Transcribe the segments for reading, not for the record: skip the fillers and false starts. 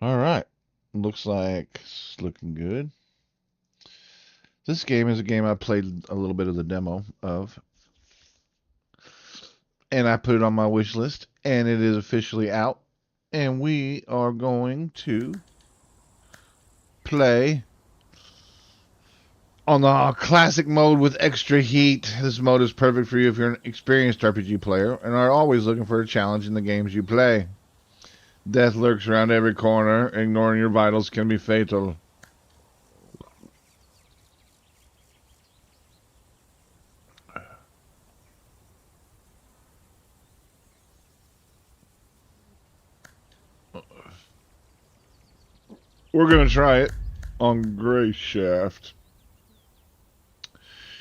All right. Looks like it's looking good. This game is a game I played a little bit of the demo of, and I put it on my wish list, and it is officially out. And we are going to play on the classic mode with extra heat. This mode is perfect for you if you're an experienced RPG player and are always looking for a challenge in the games you play. Death lurks around every corner. Ignoring your vitals can be fatal. We're going to try it on Grey Shaft.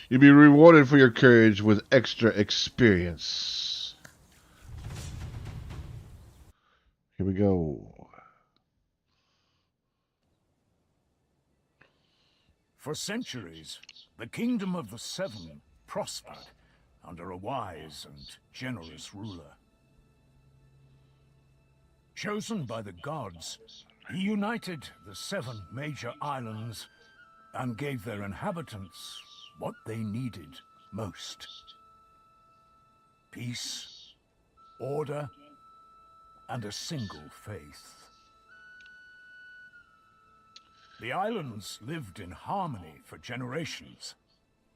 You'll be rewarded for your courage with extra experience. Here we go. For centuries, the Kingdom of the Seven prospered under a wise and generous ruler. Chosen by the gods, he united the 7 major islands and gave their inhabitants what they needed most. Peace, order, and a single faith. The islands lived in harmony for generations,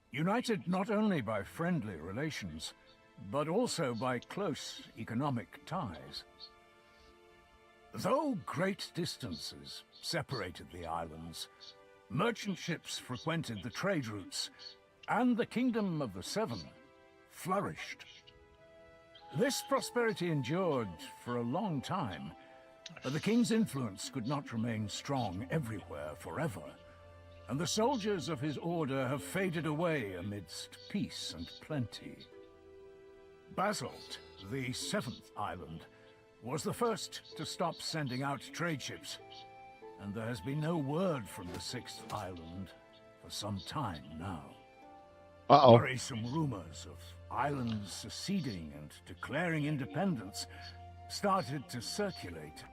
united not only by friendly relations, but also by close economic ties. Though great distances separated the islands, merchant ships frequented the trade routes, and the Kingdom of the Seven flourished. This prosperity endured for a long time, but the king's influence could not remain strong everywhere forever, and the soldiers of his order have faded away amidst peace and plenty. Basalt, the 7th island, was the first to stop sending out trade ships, and there has been no word from the 6th island for some time now. Worrisome rumors of islands seceding and declaring independence started to circulate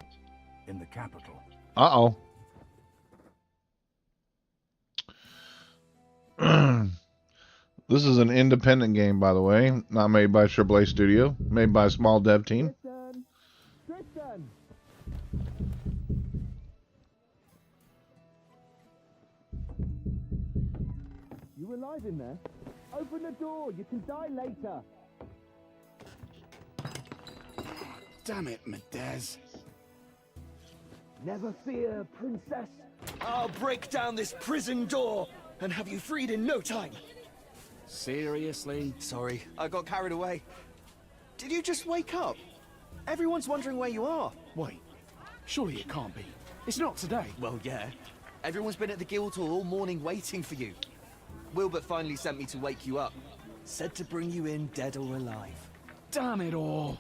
in the capital. This is an independent game, by the way, not made by AAA Studio, made by a small dev team. Tristan! You alive in there? Open the door, you can die later. Damn it, Medez. Never fear, princess. I'll break down this prison door and have you freed in no time. Seriously? Sorry, I got carried away. Did you just wake up? Everyone's wondering where you are. Wait, surely it can't be. It's not today. Well, yeah. Everyone's been at the Guildhall all morning waiting for you. Wilbert finally sent me to wake you up. Said to bring you in dead or alive. Damn it all.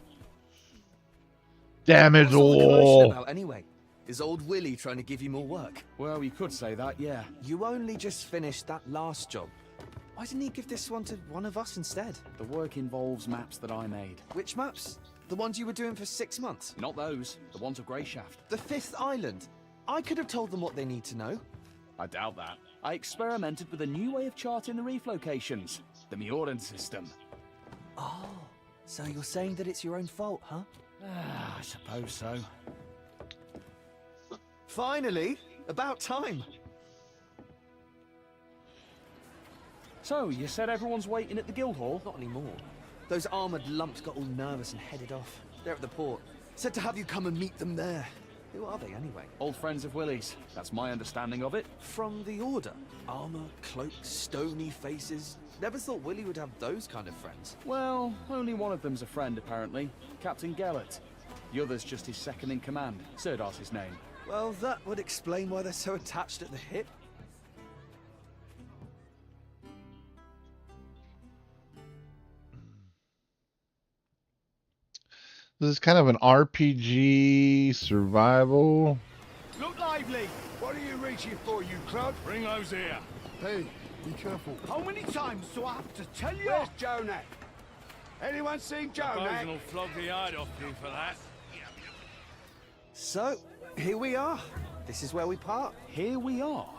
Damn it What's all the commotion all. about anyway? Is old Willie trying to give you more work? Well, you could say that, yeah. You only just finished that last job. Why didn't he give this one to one of us instead? The work involves maps that I made. Which maps? The ones you were doing for 6 months? Not those. The ones of Grey Shaft. The 5th island? I could have told them what they need to know. I doubt that. I experimented with a new way of charting the reef locations. The Mjordan system. Oh, so you're saying that it's your own fault, huh? I suppose so. Finally! About time! So, you said everyone's waiting at the Guildhall? Not anymore. Those armoured lumps got all nervous and headed off. They're at the port. Said to have you come and meet them there. Who are they, anyway? Old friends of Willie's. That's my understanding of it. From the Order. Armour, cloaks, stony faces. Never thought Willie would have those kind of friends. Well, only one of them's a friend, apparently. Captain Gellert. The other's just his second in command. Sirdar's his name. Well, that would explain why they're so attached at the hip. This is kind of an RPG survival. Look lively! What are you reaching for, you crud? Bring those here. Hey, be careful. How many times do I have to tell you? Where's Jonak? Anyone seen Jonak? Flog the hide off you for that. So, here we are. This is where we part. Here we are.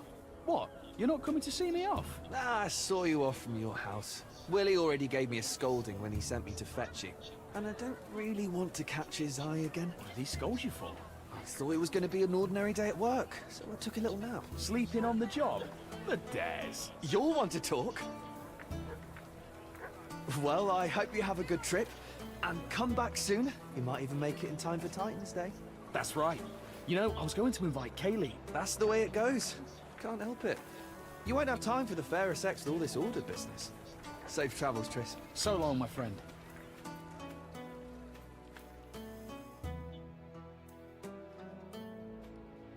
What? You're not coming to see me off? I saw you off from your house. Willie already gave me a scolding when he sent me to fetch you. And I don't really want to catch his eye again. What did he scold you for? I thought it was going to be an ordinary day at work, so I took a little nap. Sleeping on the job? The dares. You'll want to talk. Well, I hope you have a good trip. And come back soon. You might even make it in time for Titan's Day. That's right. You know, I was going to invite Kaylee. That's the way it goes. Can't help it. You won't have time for the fairer sex with all this order business. Safe travels, Triss. So long, my friend.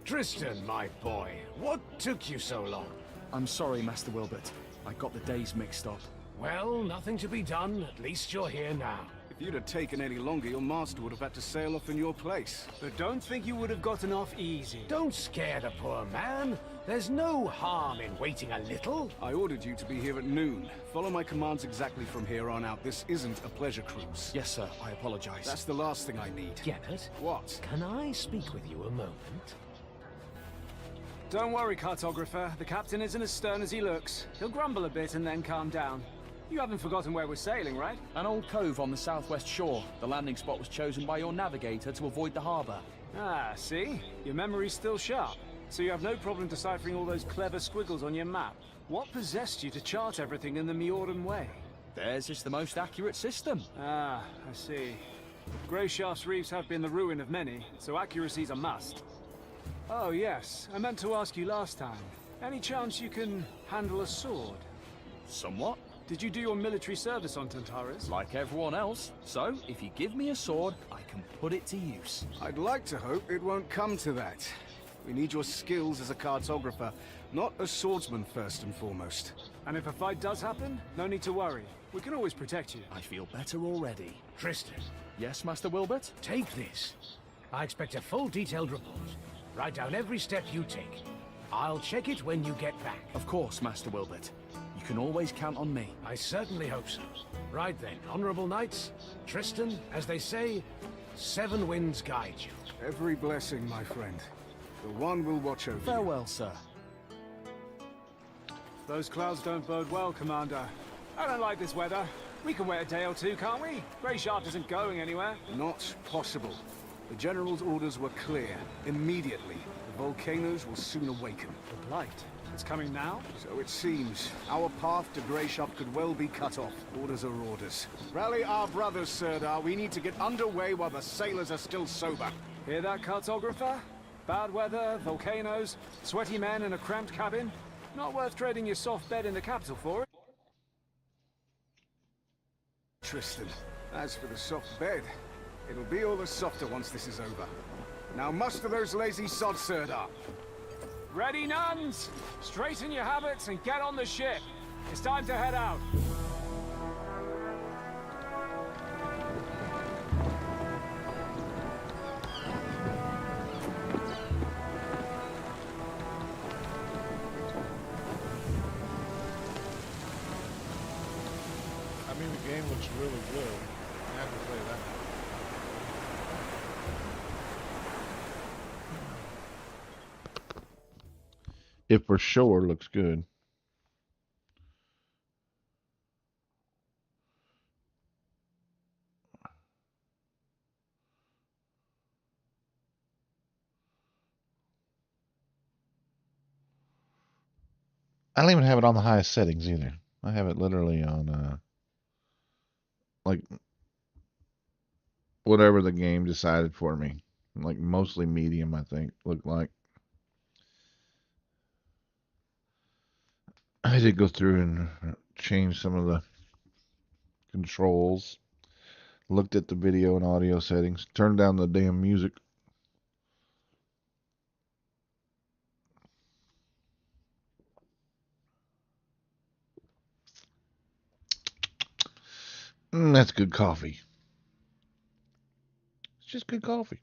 Tristan, my boy, what took you so long? I'm sorry, Master Wilbert. I got the days mixed up. Well, nothing to be done. At least you're here now. If you'd have taken any longer, your master would have had to sail off in your place. But don't think you would have gotten off easy. Don't scare the poor man. There's no harm in waiting a little. I ordered you to be here at noon. Follow my commands exactly from here on out. This isn't a pleasure cruise. Yes, sir. I apologize. That's the last thing I need. Gennett, What? can I speak with you a moment? Don't worry, cartographer. The captain isn't as stern as he looks. He'll grumble a bit and then calm down. You haven't forgotten where we're sailing, right? An old cove on the southwest shore. The landing spot was chosen by your navigator to avoid the harbor. Ah, see? Your memory's still sharp. So you have no problem deciphering all those clever squiggles on your map. What possessed you to chart everything in the Miordan way? Theirs is the most accurate system. Ah, I see. Greyshaft's reefs have been the ruin of many, so accuracy's a must. Oh yes, I meant to ask you last time. Any chance you can handle a sword? Somewhat. Did you do your military service on Tantarus? Like everyone else. So, if you give me a sword, I can put it to use. I'd like to hope it won't come to that. We need your skills as a cartographer, not a swordsman first and foremost. And if a fight does happen, no need to worry. We can always protect you. I feel better already. Tristan, Yes, Master Wilbert? take this. I expect a full detailed report. Write down every step you take. I'll check it when you get back. Of course, Master Wilbert. You can always count on me. I certainly hope so. Right then, honorable knights, Tristan, as they say, 7 winds guide you. Every blessing, my friend. The one will watch over you. Farewell, sir. Those clouds don't bode well, Commander. I don't like this weather. We can wait a day or two, can't we? Greyshaft isn't going anywhere. Not possible. The General's orders were clear. Immediately. The volcanoes will soon awaken. The Blight. It's coming now? So it seems. Our path to Greyshaft could well be cut off. Orders are orders. Rally our brothers, Sirdar. We need to get underway while the sailors are still sober. Hear that, cartographer? Bad weather, volcanoes, sweaty men in a cramped cabin. Not worth trading your soft bed in the capital for it. Tristan, as for the soft bed, it'll be all the softer once this is over. Now muster those lazy sods, Sirdar. Ready, nuns? Straighten your habits and get on the ship. It's time to head out. I mean, the game looks really good. I have to play that. It for sure looks good. I don't even have it on the highest settings either. I have it literally on like whatever the game decided for me. Like mostly medium, I think, looked like. I did go through and change some of the controls. Looked at the video and audio settings. Turned down the damn music. That's good coffee. It's just good coffee.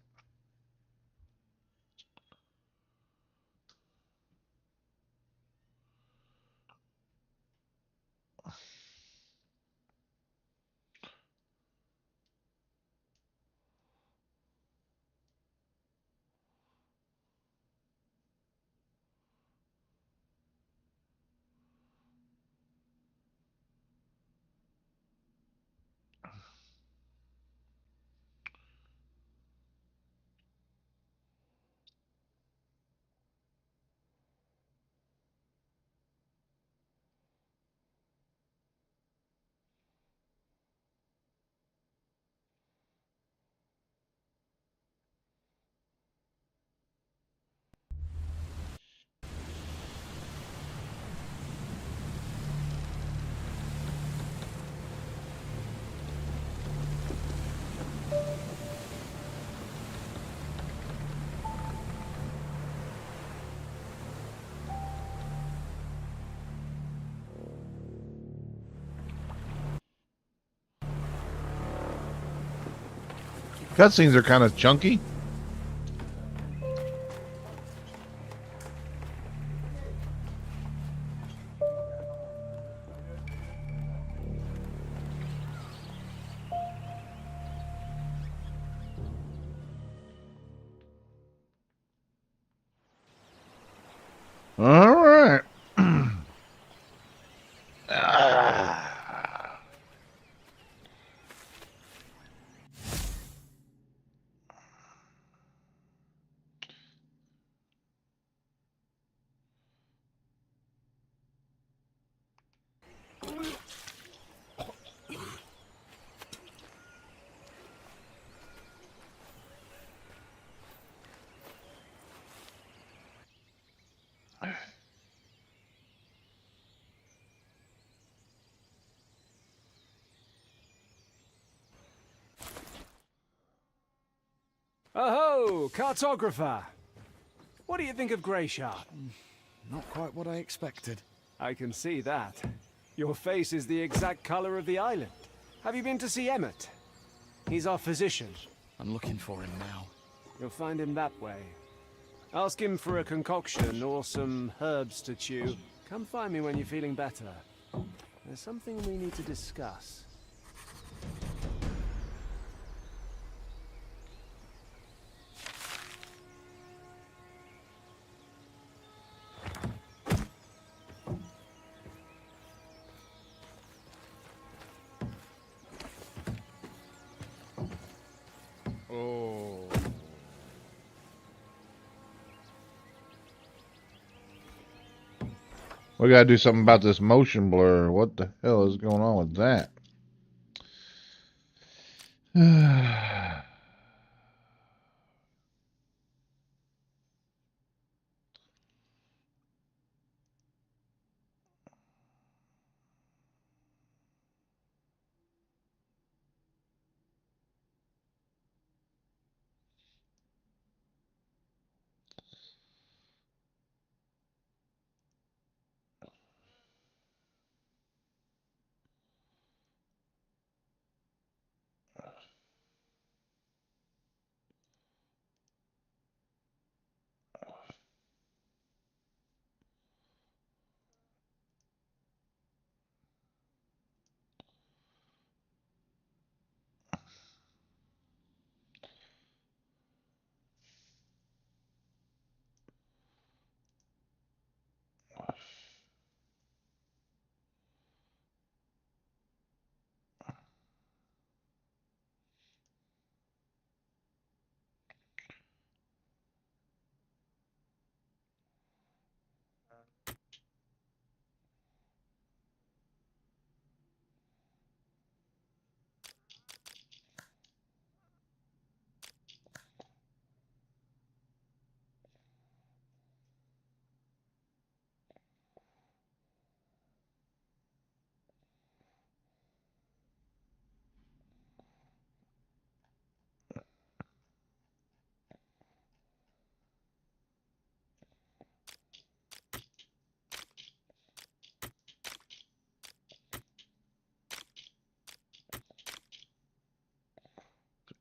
Cutscenes are kind of chunky. All right. Oh, cartographer! What do you think of Greysharp? Not quite what I expected. I can see that. Your face is the exact color of the island. Have you been to see Emmett? He's our physician. I'm looking for him now. You'll find him that way. Ask him for a concoction or some herbs to chew. Come find me when you're feeling better. There's something we need to discuss. Oh. We gotta do something about this motion blur. What the hell is going on with that?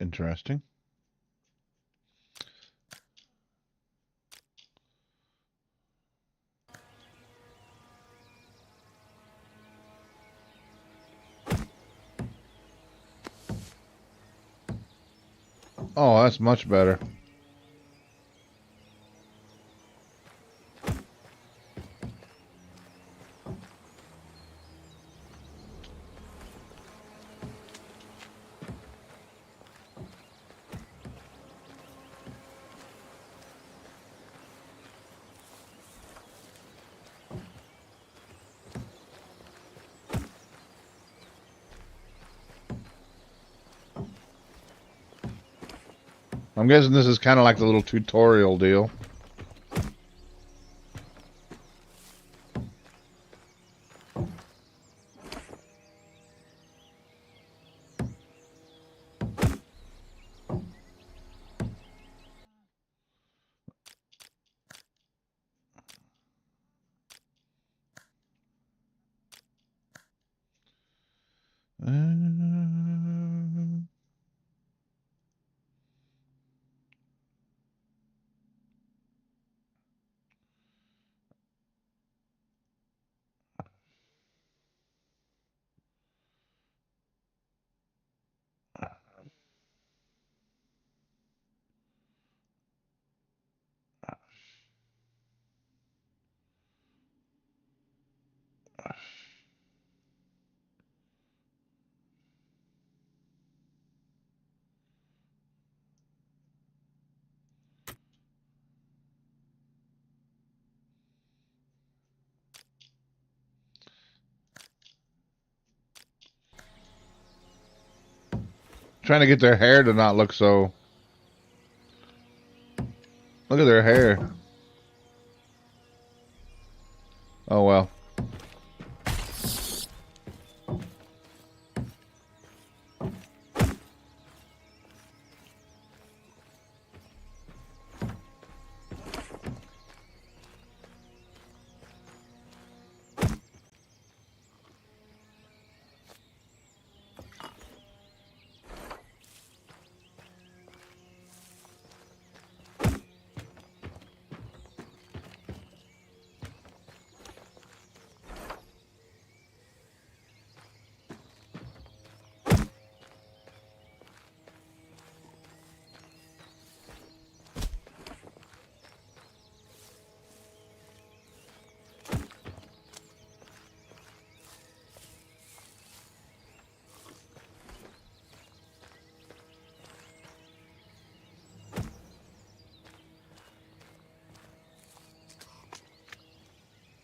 Interesting. Oh, that's much better. I'm guessing this is kind of like the little tutorial deal. Trying to get their hair to not look so... Look at their hair. Oh well.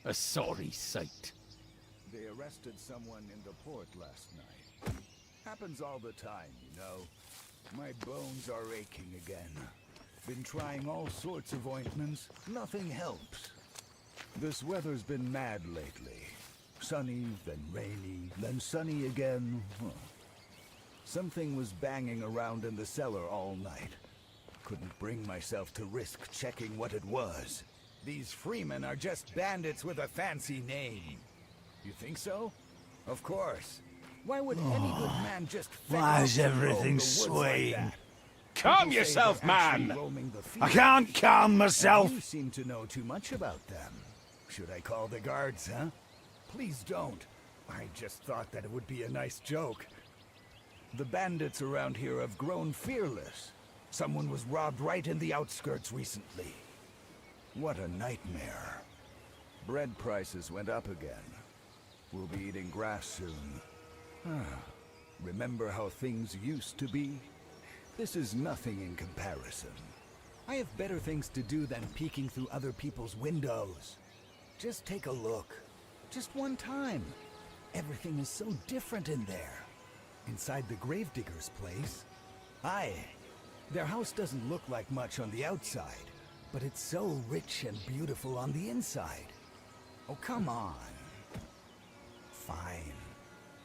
A sorry sight. They arrested someone in the port last night. Happens all the time, you know. My bones are aching again. Been trying all sorts of ointments. Nothing helps. This weather's been mad lately. Sunny, then rainy, then sunny again. Something was banging around in the cellar all night. Couldn't bring myself to risk checking what it was. These freemen are just bandits with a fancy name. You think so? Of course. Why would any good man just... Why's everything swaying? Calm yourself, man! I can't calm myself! You seem to know too much about them. Should I call the guards, huh? Please don't. I just thought that it would be a nice joke. The bandits around here have grown fearless. Someone was robbed right in the outskirts recently. What a nightmare. Bread prices went up again. We'll be eating grass soon. Remember how things used to be? This is nothing in comparison. I have better things to do than peeking through other people's windows. Just take a look. Just one time. Everything is so different in there. Inside the gravedigger's place. Their house doesn't look like much on the outside, but it's so rich and beautiful on the inside. Oh, come on. Fine.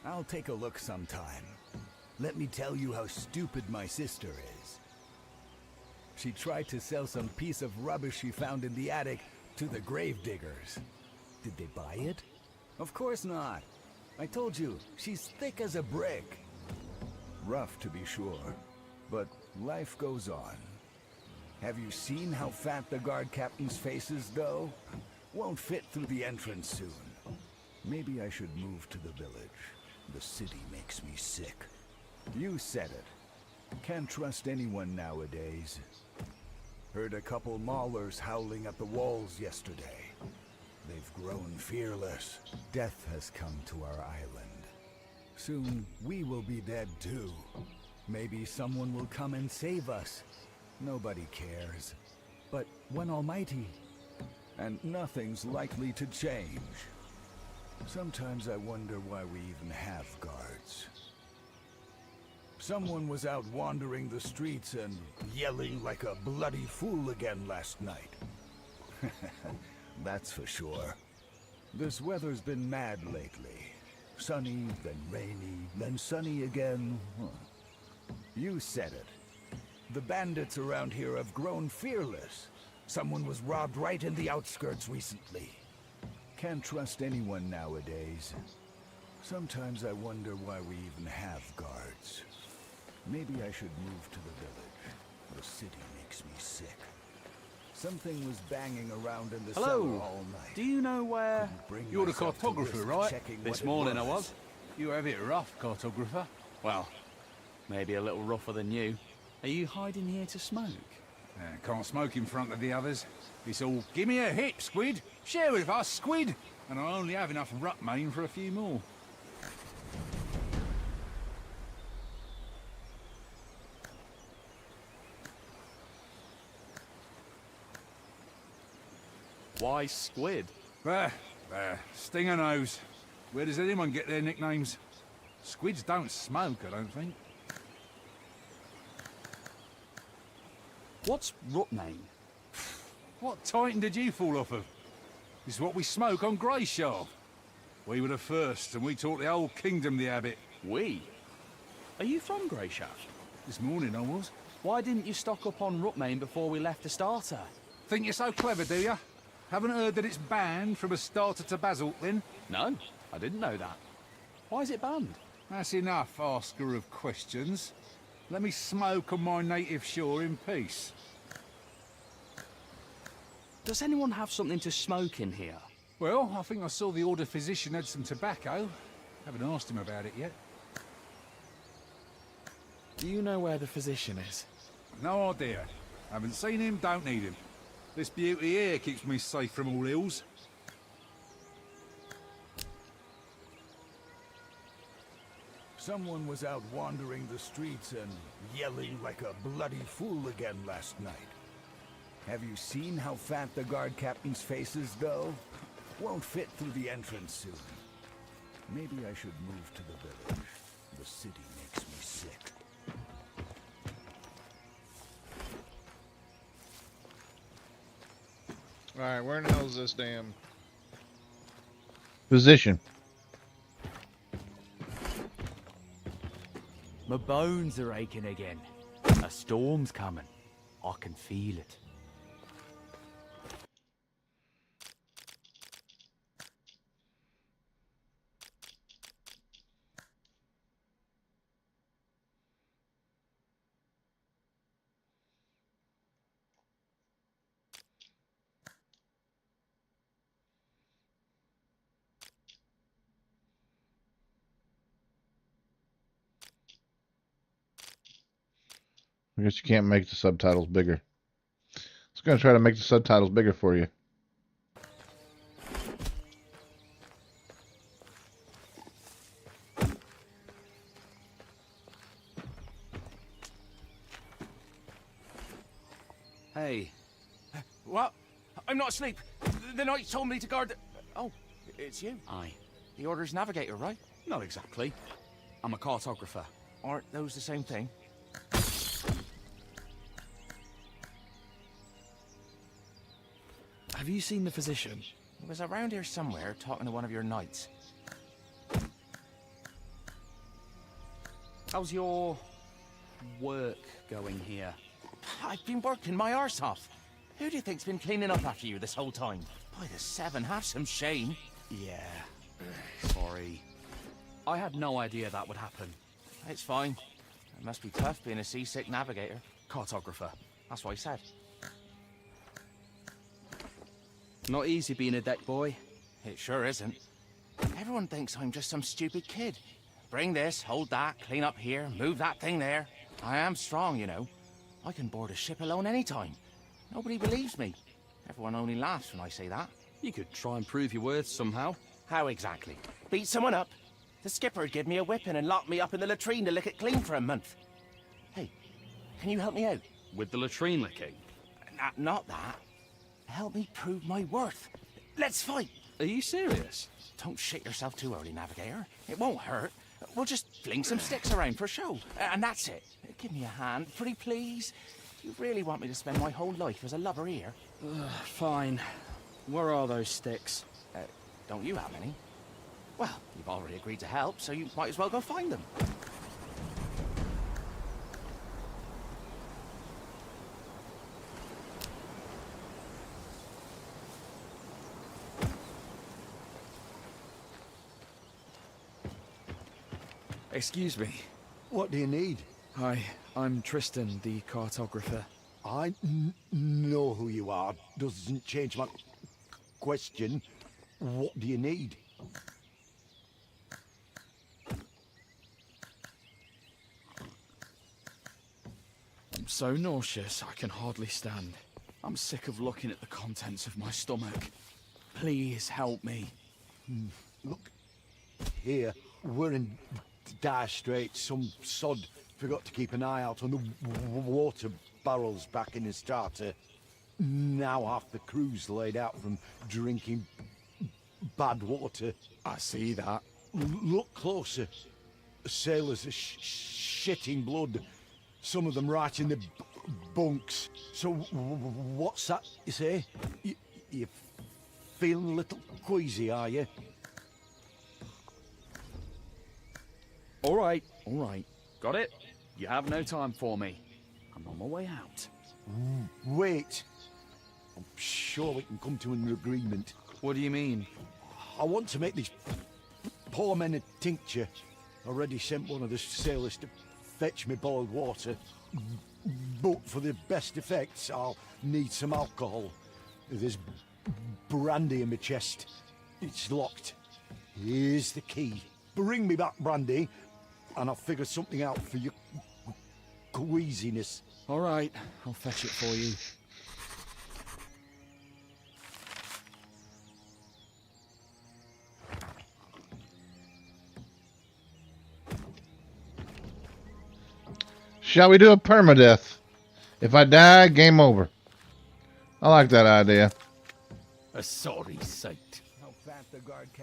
I'll take a look sometime. Let me tell you how stupid my sister is. She tried to sell some piece of rubbish she found in the attic to the gravediggers. Did they buy it? Of course not. I told you, she's thick as a brick. Rough to be sure, but life goes on. Have you seen how fat the guard captain's face is, though? Won't fit through the entrance soon. Maybe I should move to the village. The city makes me sick. You said it. Can't trust anyone nowadays. Heard a couple maulers howling at the walls yesterday. They've grown fearless. Death has come to our island. Soon, we will be dead too. Maybe someone will come and save us. Nobody cares. But one Almighty, and nothing's likely to change. Sometimes I wonder why we even have guards. Someone was out wandering the streets and yelling like a bloody fool again last night. That's for sure. This weather's been mad lately. Sunny, then rainy, then sunny again. You said it. The bandits around here have grown fearless. Someone was robbed right in the outskirts recently. Can't trust anyone nowadays. Sometimes I wonder why we even have guards. Maybe I should move to the village. The city makes me sick. Something was banging around in the cellar all night. Do you know where... You're the cartographer, right? This morning I was. You have it rough, cartographer. Well, maybe a little rougher than you. Are you hiding here to smoke? Can't smoke in front of the others. It's all, give me a hit, Squid. Share with us, Squid. And I'll only have enough Rutmane for a few more. Why Squid? Stinger nose. Where does anyone get their nicknames? Squids don't smoke, I don't think. What's Rutmane? What titan did you fall off of? This is what we smoke on Greyshaw. We were the first, and we taught the whole kingdom the habit. We? Are you from Greyshaft? This morning I was. Why didn't you stock up on Rutmane before we left the starter? Think you're so clever, do you? Haven't heard that it's banned from a starter to Basalt, then? No, I didn't know that. Why is it banned? That's enough, asker of questions. Let me smoke on my native shore in peace. Does anyone have something to smoke in here? Well, I think I saw the Order physician had some tobacco. Haven't asked him about it yet. Do you know where the physician is? No idea. Haven't seen him, don't need him. This beauty here keeps me safe from all ills. Someone was out wandering the streets and yelling like a bloody fool again last night. Have you seen how fat the guard captain's faces go? Won't fit through the entrance soon. Maybe I should move to the village. The city makes me sick. Alright, where in the hell is this damn position? My bones are aching again. A storm's coming. I can feel it. I guess you can't make the subtitles bigger. I was going to try to make the subtitles bigger for you. Hey. What? I'm not asleep. The knight told me to guard the... Oh, it's you. Aye. The Order's navigator, right? Not exactly. I'm a cartographer. Aren't those the same thing? Have you seen the physician? He was around here somewhere talking to one of your knights. How's your work going here? I've been working my arse off. Who do you think's been cleaning up after you this whole time? By the seven, have some shame. Yeah. Sorry. I had no idea that would happen. It's fine. It must be tough being a seasick navigator. Cartographer. That's what he said. Not easy being a deck boy. It sure isn't. Everyone thinks I'm just some stupid kid. Bring this, hold that, clean up here, move that thing there. I am strong, you know. I can board a ship alone anytime. Nobody believes me. Everyone only laughs when I say that. You could try and prove your worth somehow. How exactly? Beat someone up? The skipper'd give me a whipping and lock me up in the latrine to lick it clean for a month. Hey, can you help me out? With the latrine licking? Not that. Help me prove my worth. Let's fight. Are you serious? Don't shit yourself too early, Navigator. It won't hurt. We'll just fling some sticks around for show. And that's it. Give me a hand, pretty please. You really want me to spend my whole life as a lover here? Fine. Where are those sticks? Don't you have any? Well, you've already agreed to help, so you might as well go find them. Excuse me. What do you need? Hi, I'm Tristan, the cartographer. I know who you are. Doesn't change my question. What do you need? I'm so nauseous, I can hardly stand. I'm sick of looking at the contents of my stomach. Please help me. Look, here, we're in dire straits. Some sod forgot to keep an eye out on the water barrels back in the starter. Now half the crew's laid out from drinking bad water. I see that. Look closer. Sailors are shitting blood. Some of them right in the bunks. So, what's that you say? You feeling a little queasy, are you? All right. Got it? You have no time for me. I'm on my way out. Wait. I'm sure we can come to an agreement. What do you mean? I want to make these poor men a tincture. Already sent one of the sailors to fetch me boiled water. But for the best effects, I'll need some alcohol. There's brandy in my chest. It's locked. Here's the key. Bring me back brandy, and I'll figure something out for your queasiness. All right, I'll fetch it for you. Shall we do a permadeath? If I die, game over. I like that idea. A sorry sight.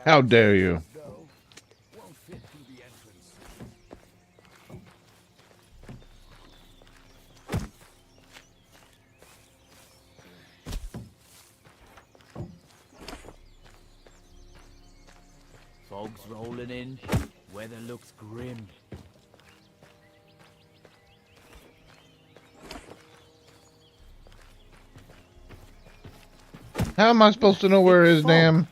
How dare you? Won't fit through the entrance. Fog's rolling in. Weather looks grim. How am I supposed to know where his damn...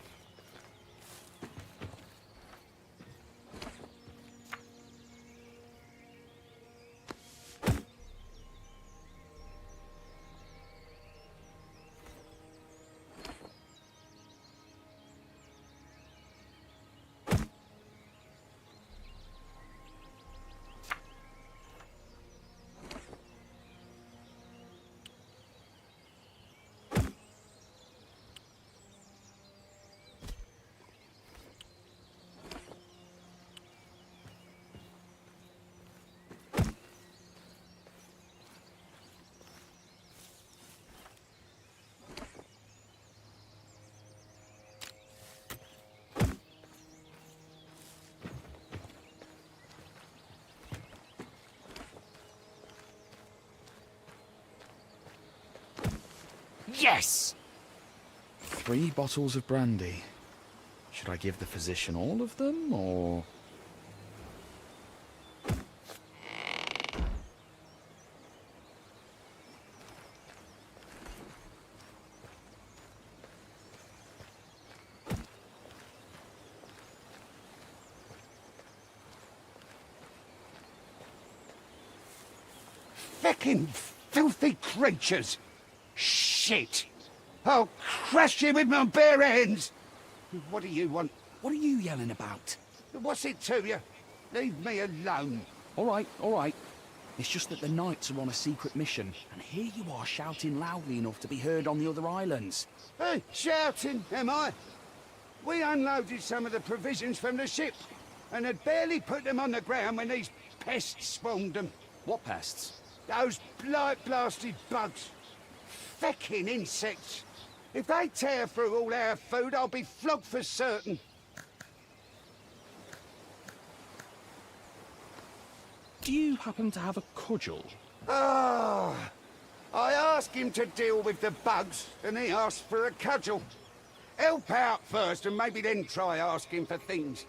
Yes! 3 bottles of brandy. Should I give the physician all of them, or...? Feckin' filthy creatures! Shit! I'll crush you with my bare hands! What do you want? What are you yelling about? What's it to you? Leave me alone. All right. It's just that the knights are on a secret mission, and here you are shouting loudly enough to be heard on the other islands. Hey, shouting, am I? We unloaded some of the provisions from the ship, and had barely put them on the ground when these pests spawned them. What pests? Those blight-blasted bugs. Feckin' insects. If they tear through all our food, I'll be flogged for certain. Do you happen to have a cudgel? Ah, I asked him to deal with the bugs, and he asked for a cudgel. Help out first, and maybe then try asking for things.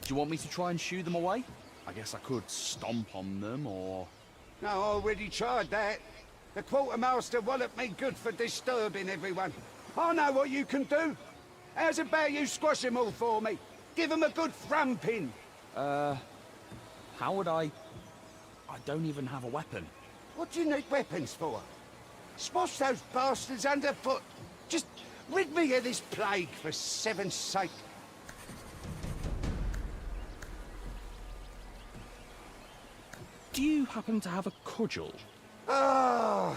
Do you want me to try and shoo them away? I guess I could stomp on them, or... No, I already tried that. The quartermaster walloped me good for disturbing everyone. I know what you can do. How's about you squash them all for me? Give them a good thumping. How would I don't even have a weapon. What do you need weapons for? Smash those bastards underfoot. Just rid me of this plague, for 7's sake. Do you happen to have a cudgel? Ah.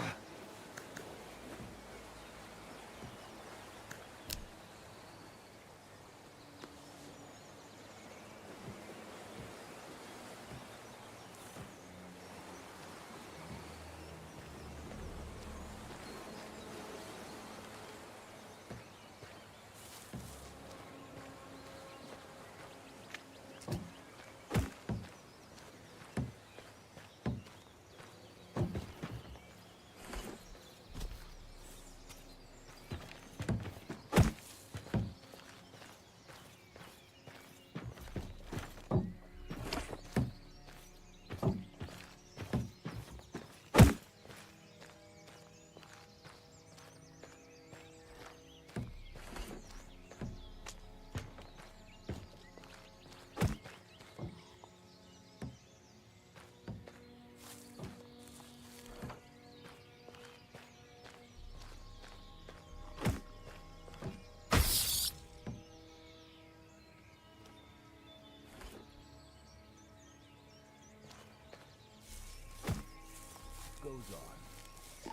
goes on.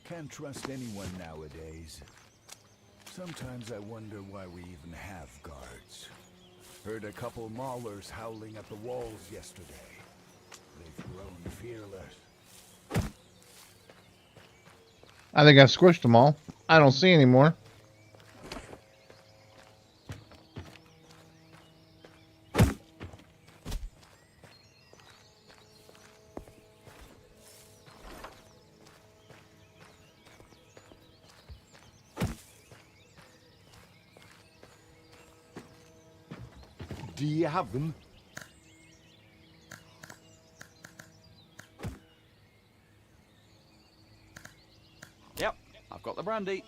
Can't trust anyone nowadays. Sometimes I wonder why we even have guards. Heard a couple maulers howling at the walls yesterday. They've grown fearless. I think I squished them all. I don't see any more. Do you have them? Yep, I've got the brandy.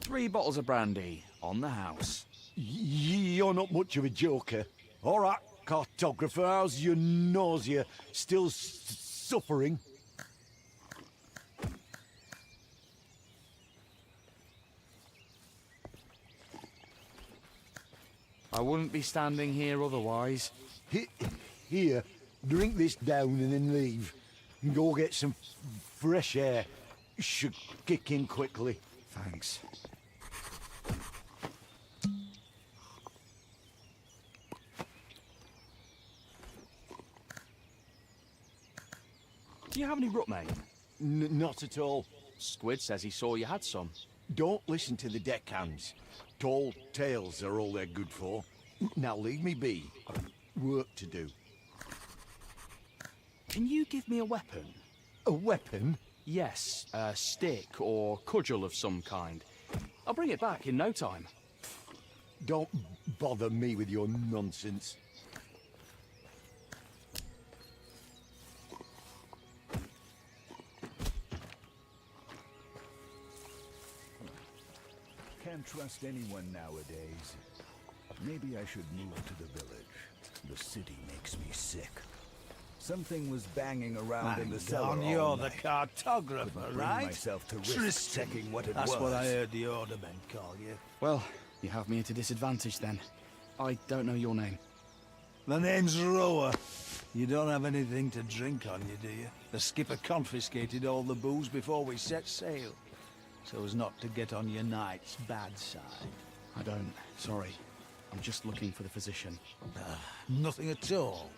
3 bottles of brandy on the house. You're not much of a joker. All right, cartographer, how's your nausea? Still suffering? I wouldn't be standing here otherwise. Here, drink this down and then leave. And go get some fresh air. Should kick in quickly. Thanks. Do you have any Rutmane? Not at all. Squid says he saw you had some. Don't listen to the deckhands. Tall tales are all they're good for. Now leave me be. I've work to do. Can you give me a weapon? A weapon? Yes, a stick or cudgel of some kind. I'll bring it back in no time. Don't bother me with your nonsense. Can't trust anyone nowadays. Maybe I should move to the village. The city makes me sick. Something was banging around in the cellar. You're all the night. cartographer, Couldn't bring right? myself to risk Tristan. checking what it That's was. what I heard the ordermen call you. Well, you have me at a disadvantage then. I don't know your name. The name's Roa. You don't have anything to drink on you, do you? The skipper confiscated all the booze before we set sail, so as not to get on your knight's bad side. I don't. Sorry. I'm just looking for the physician. Nothing at all.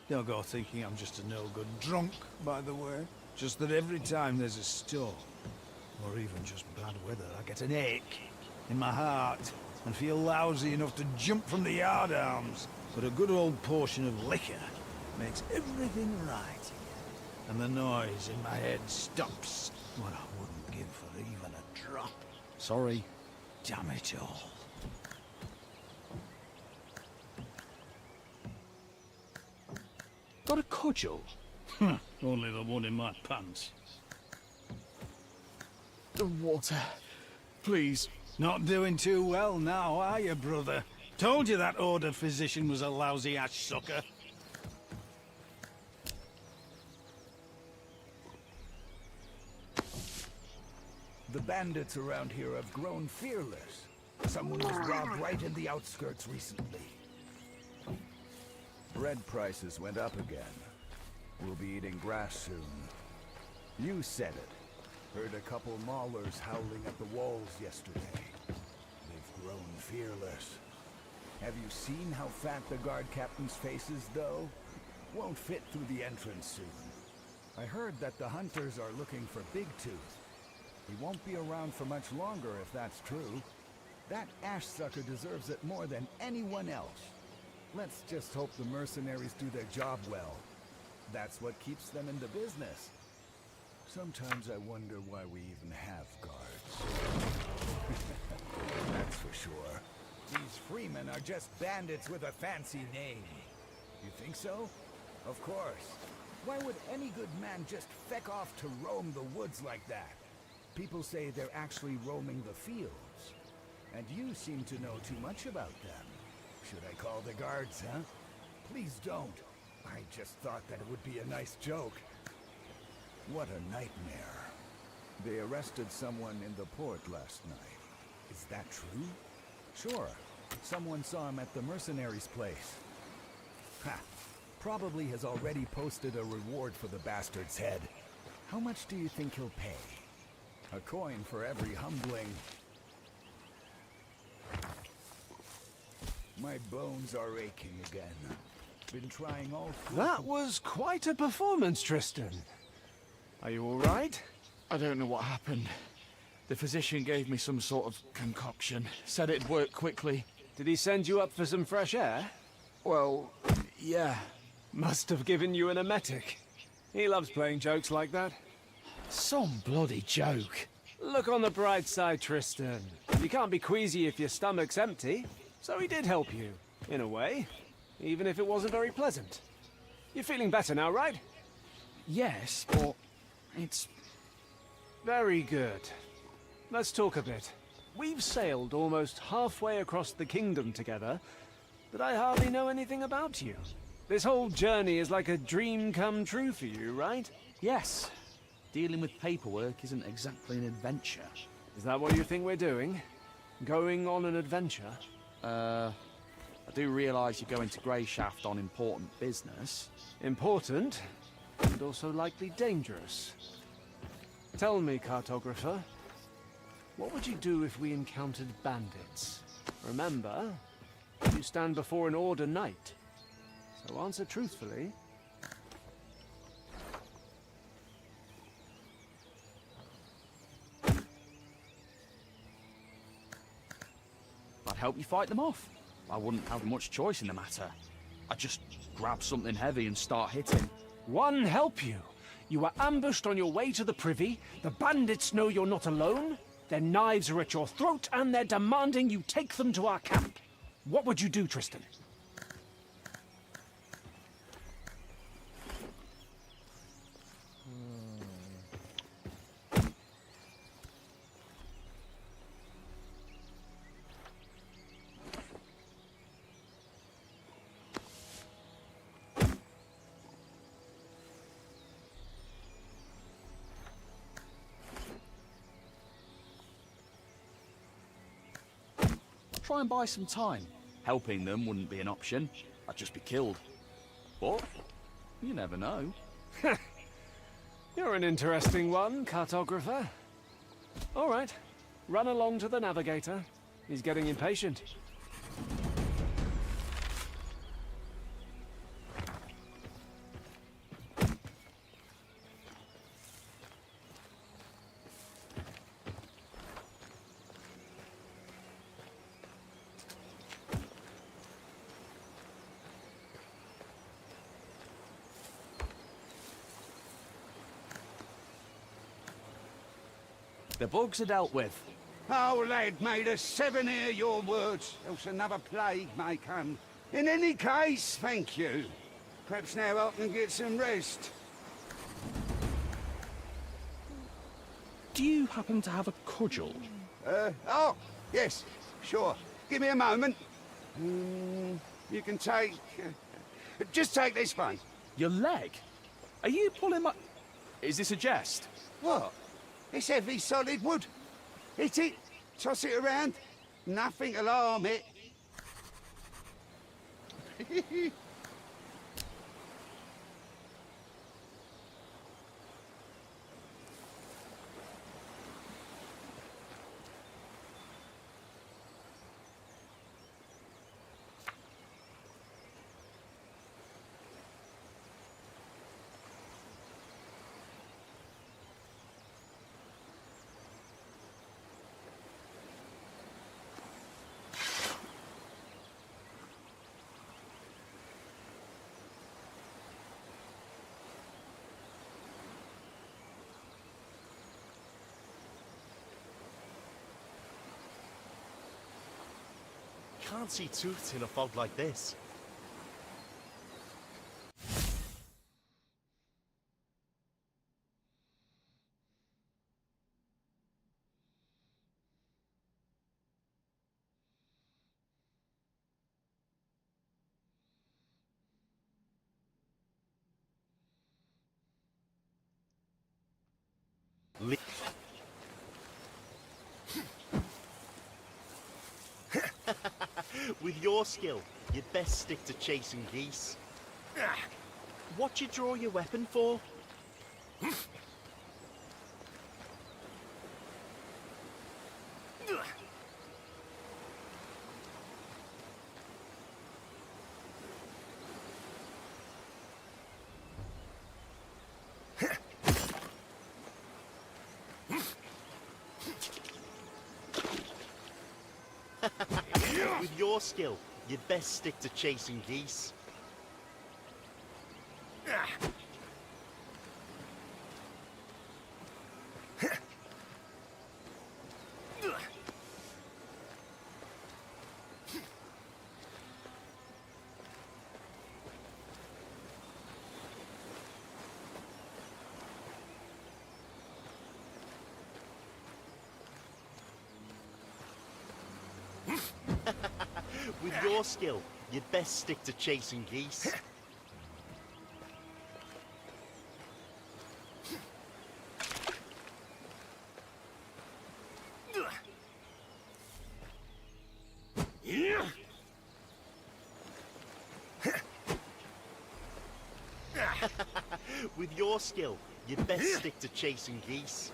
Don't go thinking I'm just a no-good drunk, by the way. Just that every time there's a storm, or even just bad weather, I get an ache in my heart and feel lousy enough to jump from the yardarms. But a good old portion of liquor makes everything right. And the noise in my head stops what I wouldn't give for even a drop. Sorry. Damn it all. Got a cudgel? Only the one in my pants. The water. Please. Not doing too well now, are you, brother? Told you that order physician was a lousy ass sucker. The bandits around here have grown fearless. Someone was robbed right in the outskirts recently. Bread prices went up again. We'll be eating grass soon. You said it. Heard a couple maulers howling at the walls yesterday. They've grown fearless. Have you seen how fat the guard captain's face is, though? Won't fit through the entrance soon. I heard that the hunters are looking for Big Tooth. He won't be around for much longer if that's true. That ash sucker deserves it more than anyone else. Let's just hope the mercenaries do their job well. That's what keeps them in the business. Sometimes I wonder why we even have guards. That's for sure. These freemen are just bandits with a fancy name. You think so? Of course. Why would any good man just feck off to roam the woods like that? People say they're actually roaming the fields. And you seem to know too much about them. Should I call the guards, huh? Please don't. I just thought that it would be a nice joke. What a nightmare. They arrested someone in the port last night. Is that true? Sure. Someone saw him at the mercenaries' place. Ha! Probably has already posted a reward for the bastard's head. How much do you think he'll pay? A coin for every humbling. My bones are aching again. Been trying all... That was quite a performance, Tristan. Are you all right? I don't know what happened. The physician gave me some sort of concoction. Said it'd work quickly. Did he send you up for some fresh air? Well, yeah. Must have given you an emetic. He loves playing jokes like that. Some bloody joke. Look on the bright side, Tristan. You can't be queasy if your stomach's empty. So he did help you, in a way. Even if it wasn't very pleasant. You're feeling better now, right? Yes, but it's... Very good. Let's talk a bit. We've sailed almost halfway across the kingdom together, but I hardly know anything about you. This whole journey is like a dream come true for you, right? Yes. Dealing with paperwork isn't exactly an adventure. Is that what you think we're doing? Going on an adventure? I do realise you're going to Greyshaft on important business. Important, and also likely dangerous. Tell me, cartographer, what would you do if we encountered bandits? Remember, you stand before an Order Knight, so answer truthfully. I'd help you fight them off. I wouldn't have much choice in the matter. I'd just grab something heavy and start hitting. One help you? You are ambushed on your way to the privy, the bandits know you're not alone, their knives are at your throat, and they're demanding you take them to our camp. What would you do, Tristan? Try and buy some time. Helping them wouldn't be an option. I'd just be killed. But you never know. You're an interesting one, cartographer. All right, run along to the navigator. He's getting impatient. The bugs are dealt with. Oh, lad, may the seven hear your words, else another plague may come. In any case, thank you. Perhaps now I can get some rest. Do you happen to have a cudgel? Oh, yes, sure. Give me a moment. You can take... just take this one. Your leg? Are you pulling my... Is this a jest? What? It's heavy, solid wood. Hit it, toss it around. Nothing'll harm it. Can't see tooths in a fog like this. With your skill, you'd best stick to chasing geese. What you draw your weapon for? With your skill, you'd best stick to chasing geese. With your skill, you'd best stick to chasing geese. With your skill, you'd best stick to chasing geese.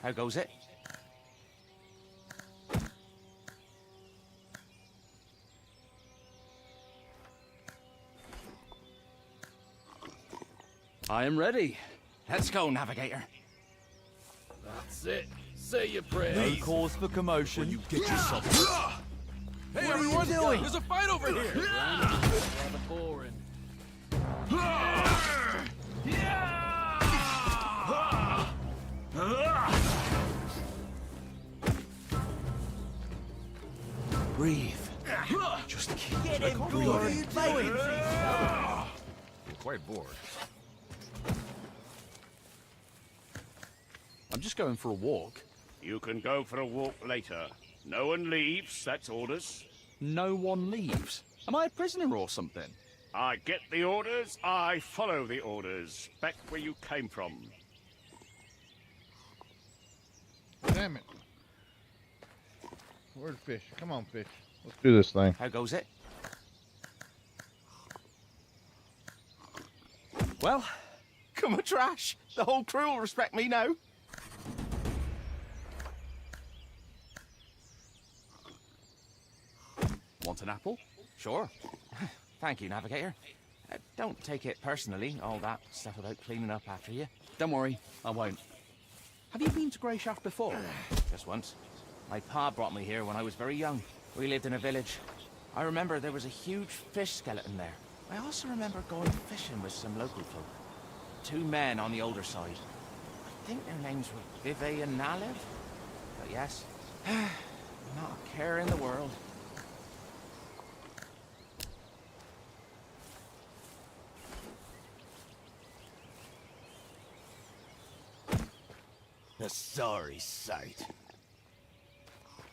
How goes it? I am ready. Let's go, Navigator. That's it. Say your prayers. No cause for commotion. You get yourself. Hey, everyone! There's a fight over here. Rather boring. Breathe. Just keep Get him, breathing. I'm quite bored. I'm just going for a walk. You can go for a walk later. No one leaves, that's orders. No one leaves. Am I a prisoner or something? I get the orders, I follow the orders. Back where you came from. Damn it. Where'd fish? Come on, fish. Let's do this thing. How goes it? Well, come on, trash. The whole crew will respect me now. Want an apple? Sure. Thank you, Navigator. Don't take it personally, all that stuff about cleaning up after you. Don't worry, I won't. Have you been to Greyshaft before? Just once. My pa brought me here when I was very young. We lived in a village. I remember there was a huge fish skeleton there. I also remember going fishing with some local folk. 2 men on the older side. I think their names were Vive and Nalev. But yes, not a care in the world. A sorry sight.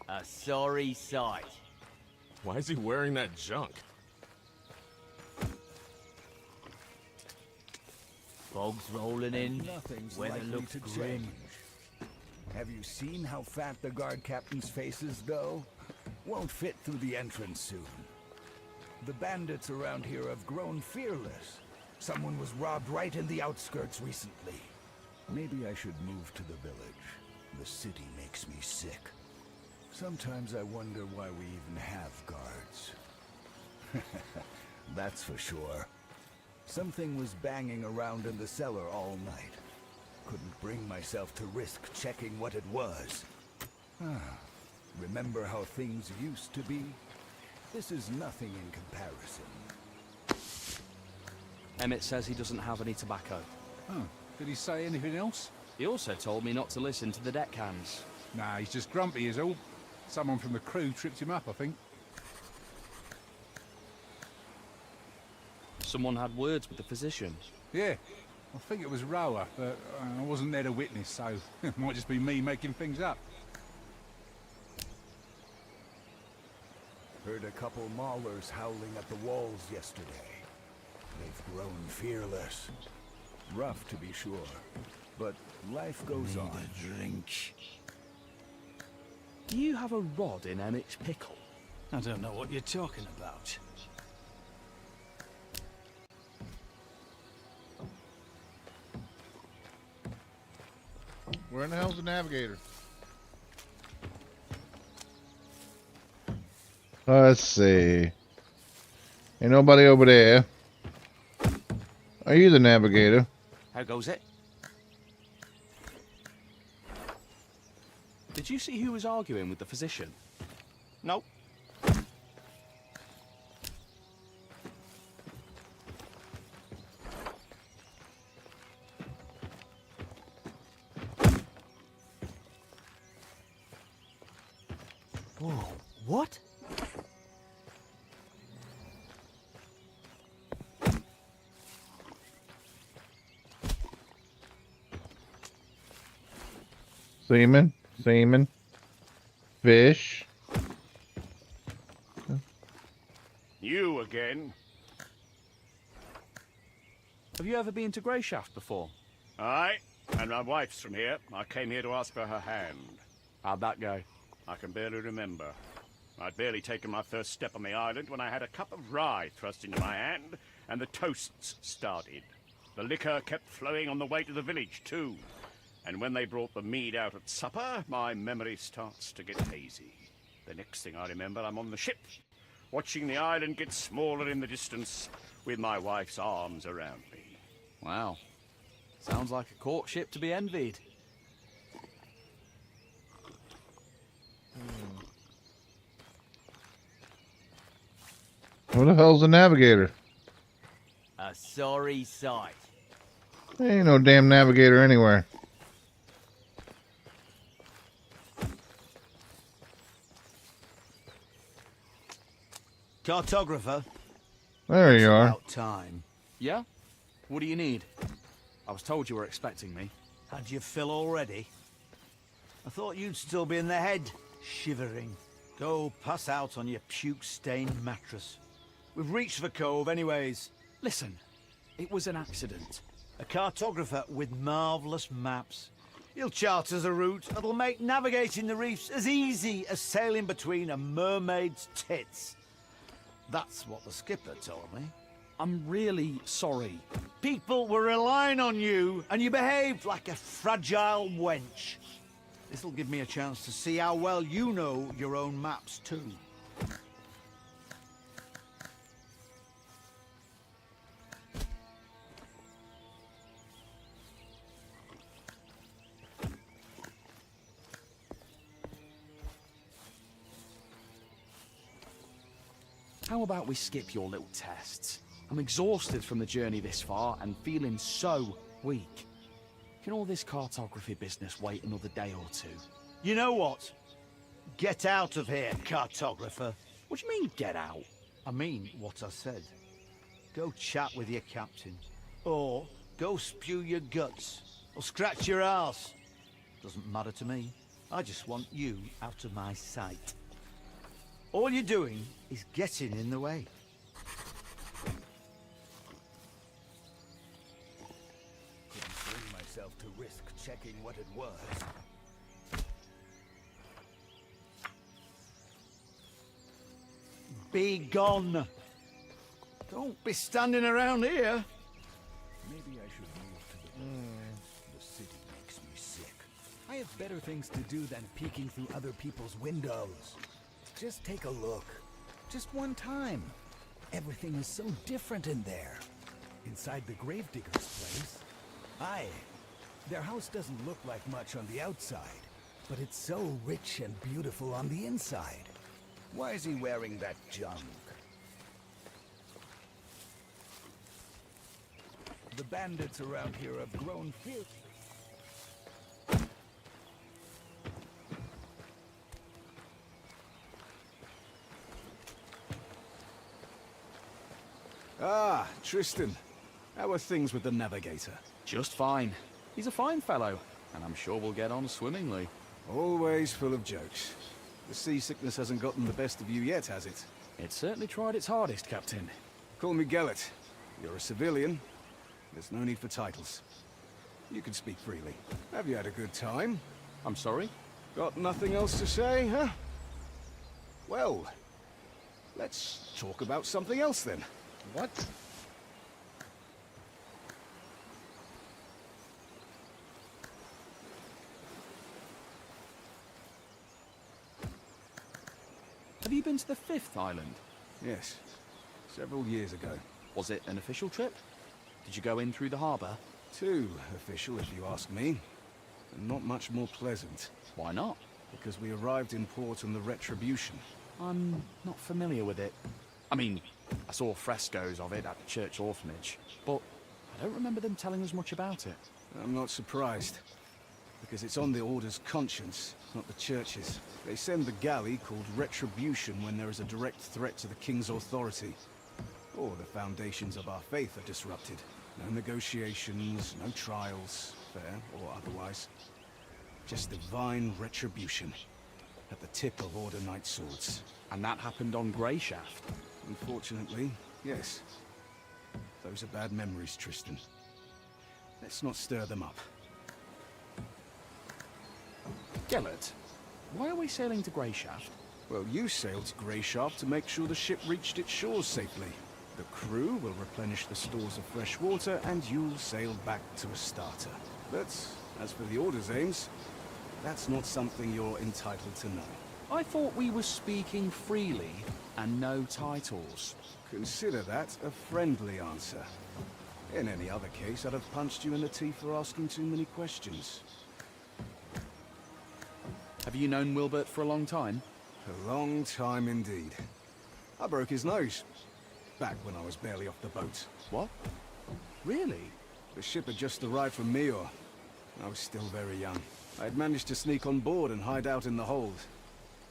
A sorry sight. Why is he wearing that junk? Fog's rolling in. Nothing's Weather likely looks to grim. change. Have you seen how fat the guard captain's face is, though? Won't fit through the entrance soon. The bandits around here have grown fearless. Someone was robbed right in the outskirts recently. Maybe I should move to the village. The city makes me sick. Sometimes I wonder why we even have guards. That's for sure. Something was banging around in the cellar all night. Couldn't bring myself to risk checking what it was. Remember how things used to be? This is nothing in comparison. Emmett says he doesn't have any tobacco. Oh, did he say anything else? He also told me not to listen to the deckhands. Nah, he's just grumpy is all. Someone from the crew tripped him up, I think. Someone had words with the physician. Yeah, I think it was Rower, but I wasn't there to witness, so it might just be me making things up. Heard a couple maulers howling at the walls yesterday. They've grown fearless. Rough, to be sure, but life goes on. A drink. Do you have a rod in Emmett's pickle? I don't know what you're talking about. Where in the hell's the navigator? Let's see. Ain't nobody over there. Are you the navigator? How goes it? Did you see who was arguing with the physician? No. Whoa, what? Seaman, fish. You again? Have you ever been to Greyshaft before? Aye, and my wife's from here. I came here to ask for her hand. How'd that go? I can barely remember. I'd barely taken my first step on the island when I had a cup of rye thrust into my hand, and the toasts started. The liquor kept flowing on the way to the village, too. And when they brought the mead out at supper, my memory starts to get hazy. The next thing I remember, I'm on the ship, watching the island get smaller in the distance, with my wife's arms around me. Wow. Sounds like a courtship to be envied. Where the hell's the navigator? A sorry sight. There ain't no damn navigator anywhere. Cartographer. There you are. About time. Yeah? What do you need? I was told you were expecting me. Had your fill already? I thought you'd still be in the head, shivering. Go pass out on your puke-stained mattress. We've reached the cove anyways. Listen, it was an accident. A cartographer with marvellous maps. He'll chart us a route that'll make navigating the reefs as easy as sailing between a mermaid's tits. That's what the skipper told me. I'm really sorry. People were relying on you, and you behaved like a fragile wench. This'll give me a chance to see how well you know your own maps, too. How about we skip your little tests? I'm exhausted from the journey this far and feeling so weak. Can all this cartography business wait another day or two? You know what? Get out of here, cartographer. What do you mean, get out? I mean what I said. Go chat with your captain. Or go spew your guts. Or scratch your arse. Doesn't matter to me. I just want you out of my sight. All you're doing is getting in the way. Couldn't bring myself to risk checking what it was. Be gone. Don't be standing around here. Maybe I should move to the north. The city makes me sick. I have better things to do than peeking through other people's windows. Just take a look. Just one time. Everything is so different in there. Inside the gravedigger's place. Aye. Their house doesn't look like much on the outside, but it's so rich and beautiful on the inside. Why is he wearing that junk? The bandits around here have grown fierce. Ah, Tristan. How are things with the navigator? Just fine. He's a fine fellow, and I'm sure we'll get on swimmingly. Always full of jokes. The seasickness hasn't gotten the best of you yet, has it? It certainly tried its hardest, Captain. Call me Gellet. You're a civilian. There's no need for titles. You can speak freely. Have you had a good time? I'm sorry? Got nothing else to say, huh? Well, let's talk about something else then. What? Have you been to the 5th island? Yes. Several years ago. Was it an official trip? Did you go in through the harbour? Too official, if you ask me. And not much more pleasant. Why not? Because we arrived in port on the Retribution. I'm not familiar with it. I mean, I saw frescoes of it at the church orphanage, but I don't remember them telling us much about it. I'm not surprised. Because it's on the Order's conscience, not the Church's. They send the galley called Retribution when there is a direct threat to the King's authority. Or the foundations of our faith are disrupted. No negotiations, no trials, fair or otherwise. Just divine retribution. At the tip of Order Knight swords. And that happened on Greyshaft? Unfortunately, yes. Those are bad memories, Tristan. Let's not stir them up. Gellet, why are we sailing to Greyshaft? Well, you sailed to Greyshaft to make sure the ship reached its shores safely. The crew will replenish the stores of fresh water, and you'll sail back to Astarte. But as for the Order's aims, that's not something you're entitled to know. I thought we were speaking freely, and no titles. Consider that a friendly answer. In any other case, I'd have punched you in the teeth for asking too many questions. Have you known Wilbert for a long time? A long time indeed. I broke his nose. Back when I was barely off the boat. What? Really? The ship had just arrived from Mior. I was still very young. I had managed to sneak on board and hide out in the hold.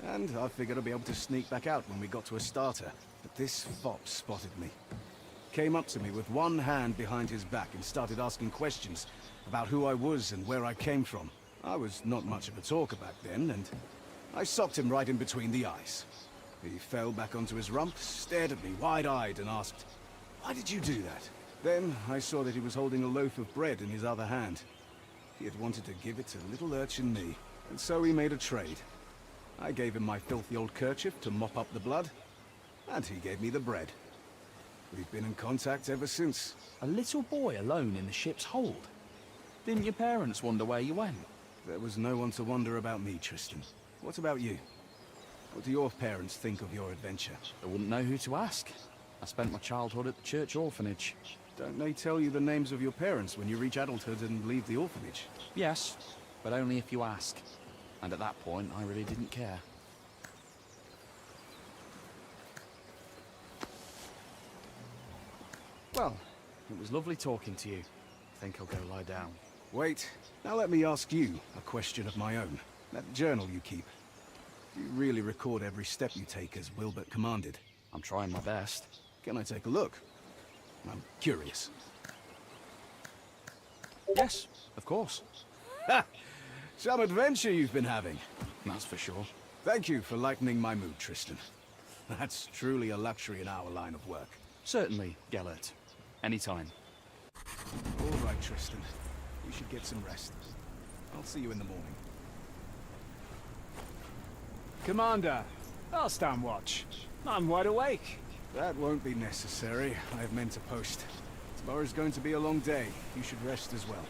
And I figured I'd be able to sneak back out when we got to Astarte. But this fop spotted me. Came up to me with one hand behind his back and started asking questions about who I was and where I came from. I was not much of a talker back then, and I socked him right in between the eyes. He fell back onto his rump, stared at me wide-eyed and asked, "Why did you do that?" Then I saw that he was holding a loaf of bread in his other hand. He had wanted to give it to little urchin me, and so we made a trade. I gave him my filthy old kerchief to mop up the blood, and he gave me the bread. We've been in contact ever since. A little boy alone in the ship's hold? Didn't your parents wonder where you went? There was no one to wonder about me, Tristan. What about you? What do your parents think of your adventure? I wouldn't know who to ask. I spent my childhood at the church orphanage. Don't they tell you the names of your parents when you reach adulthood and leave the orphanage? Yes, but only if you ask. And at that point, I really didn't care. Well, it was lovely talking to you. I think I'll go lie down. Wait. Now let me ask you a question of my own. That journal you keep. Do you really record every step you take as Wilbert commanded? I'm trying my best. Can I take a look? I'm curious. Yes, of course. Ha! Some adventure you've been having. That's for sure. Thank you for lightening my mood, Tristan. That's truly a luxury in our line of work. Certainly, Gelert. Anytime. All right, Tristan. You should get some rest. I'll see you in the morning. Commander, I'll stand watch. I'm wide awake. That won't be necessary. I have men to post. Tomorrow's going to be a long day. You should rest as well.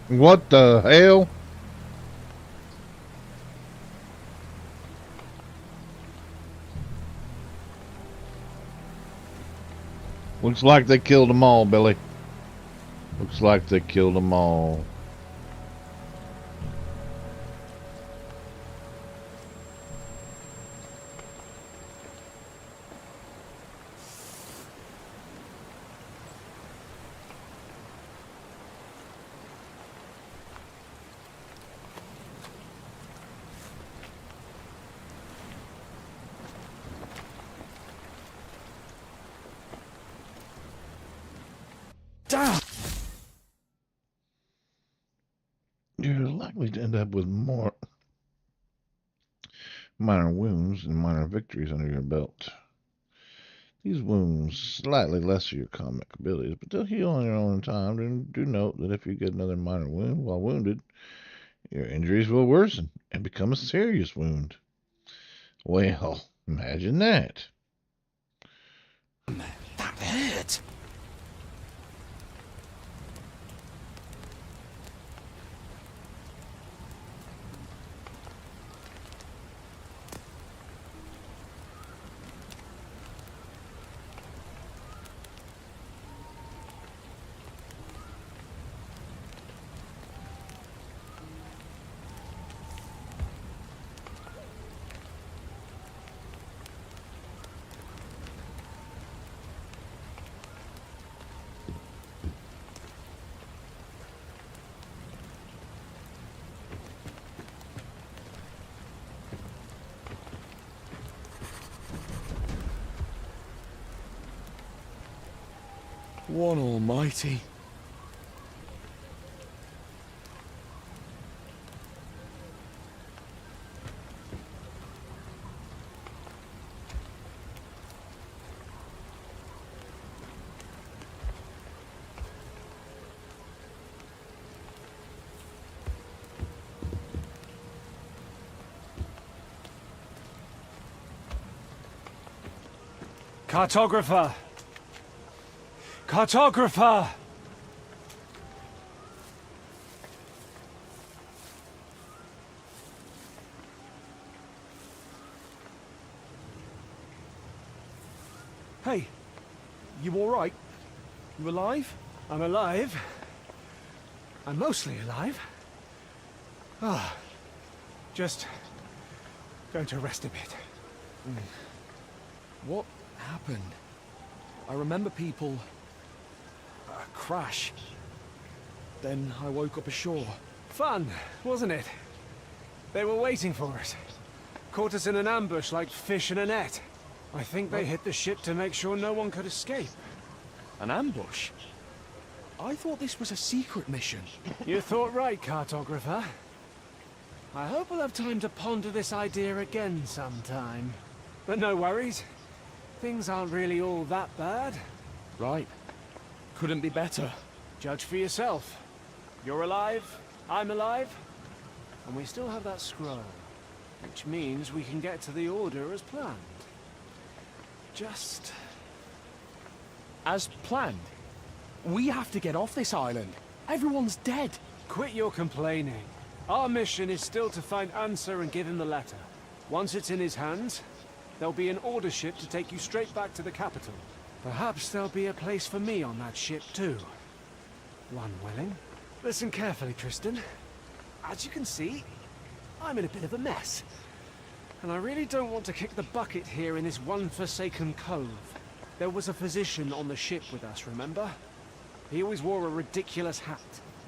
What the hell? Looks like they killed them all, Billy. Looks like they killed them all. You're likely to end up with more minor wounds and minor victories under your belt. These wounds slightly lesser your combat abilities, but they'll heal on their own time. And do note that if you get another minor wound while wounded, your injuries will worsen and become a serious wound. Well, imagine that. That hurt. One almighty. Cartographer! Cartographer! Hey, you all right? You alive? I'm alive. I'm mostly alive. Ah, just going to rest a bit. What happened? I remember people... crash. Then I woke up ashore. Fun, wasn't it? They were waiting for us. Caught us in an ambush like fish in a net. I think they hit the ship to make sure no one could escape. An ambush? I thought this was a secret mission. You thought right, Cartographer. I hope we'll have time to ponder this idea again sometime. But no worries. Things aren't really all that bad. Right. Couldn't be better. Judge for yourself. You're alive, I'm alive, and we still have that scroll. Which means we can get to the Order as planned. Just... as planned? We have to get off this island. Everyone's dead. Quit your complaining. Our mission is still to find Answer and give him the letter. Once it's in his hands, there'll be an Order ship to take you straight back to the capital. Perhaps there'll be a place for me on that ship too. One willing. Listen carefully, Tristan. As you can see, I'm in a bit of a mess. And I really don't want to kick the bucket here in this one forsaken cove. There was a physician on the ship with us, remember? He always wore a ridiculous hat.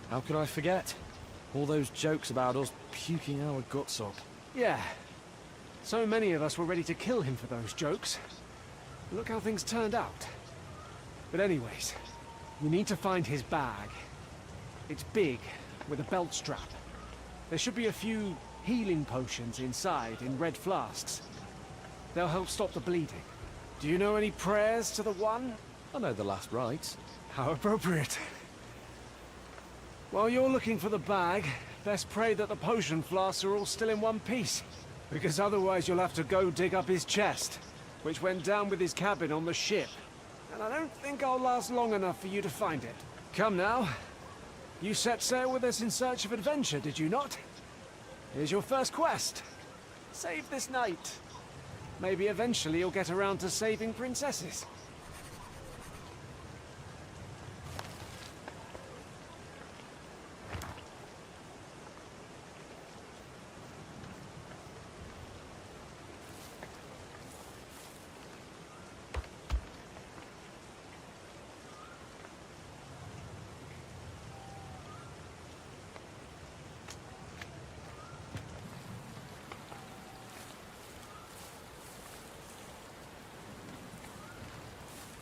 How could I forget? All those jokes about us puking our guts up. Yeah. So many of us were ready to kill him for those jokes. Look how things turned out. But anyways, you need to find his bag. It's big, with a belt strap. There should be a few healing potions inside in red flasks. They'll help stop the bleeding. Do you know any prayers to the One? I know the last rites. How appropriate. While you're looking for the bag, best pray that the potion flasks are all still in one piece. Because otherwise you'll have to go dig up his chest, which went down with his cabin on the ship. And I don't think I'll last long enough for you to find it. Come now. You set sail with us in search of adventure, did you not? Here's your first quest. Save this knight. Maybe eventually you'll get around to saving princesses.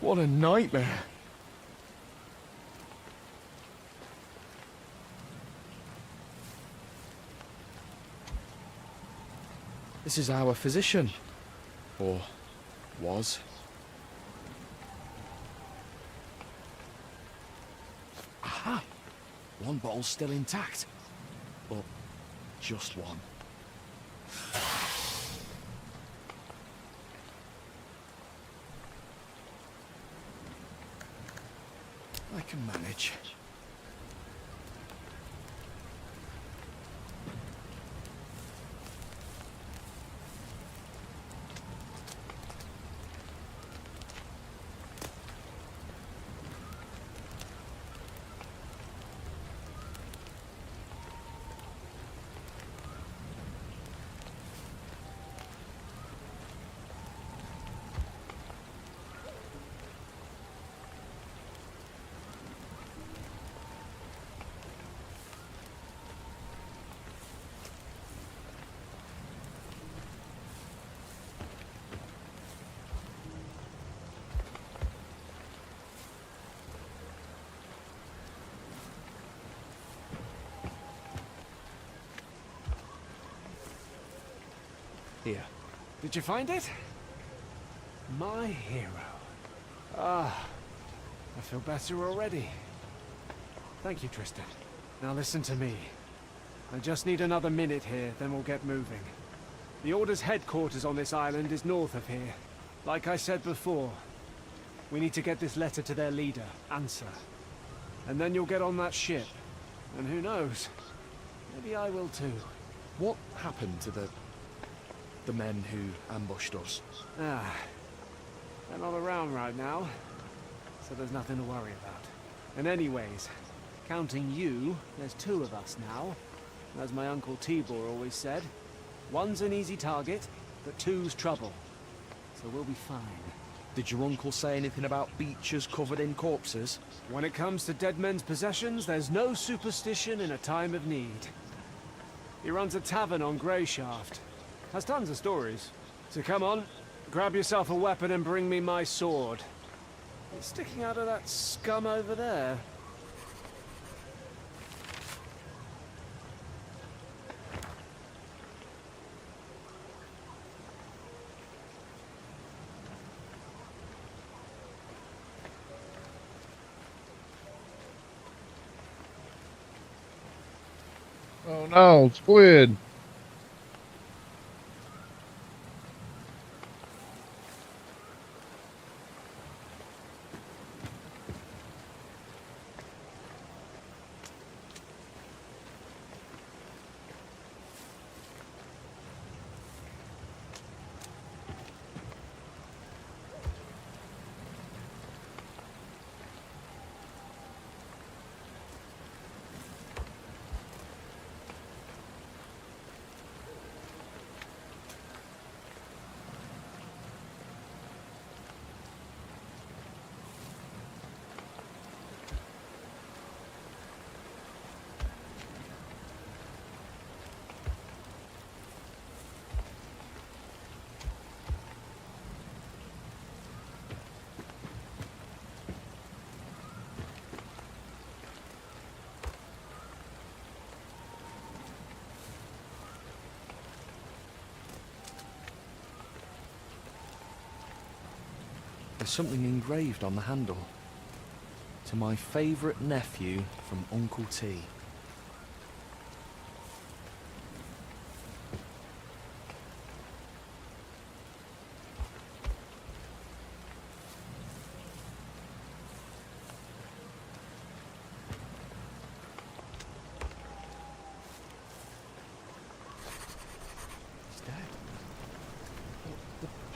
What a nightmare. This is our physician. Or was. Aha! One bottle's still intact. But just one. I can manage. Here. Did you find it? My hero. Ah, I feel better already. Thank you, Tristan. Now listen to me. I just need another minute here, then we'll get moving. The Order's headquarters on this island is north of here. Like I said before, we need to get this letter to their leader, Answer. And then you'll get on that ship. And who knows? Maybe I will too. What happened to the men who ambushed us? Ah, they're not around right now, so there's nothing to worry about. And anyways, counting you, there's two of us now. As my Uncle Tibor always said, one's an easy target, but two's trouble. So we'll be fine. Did your uncle say anything about beaches covered in corpses? When it comes to dead men's possessions, there's no superstition in a time of need. He runs a tavern on Greyshaft. Has tons of stories. So come on, grab yourself a weapon and bring me my sword. It's sticking out of that scum over there. Oh no, squid. There's something engraved on the handle. To my favourite nephew from Uncle T.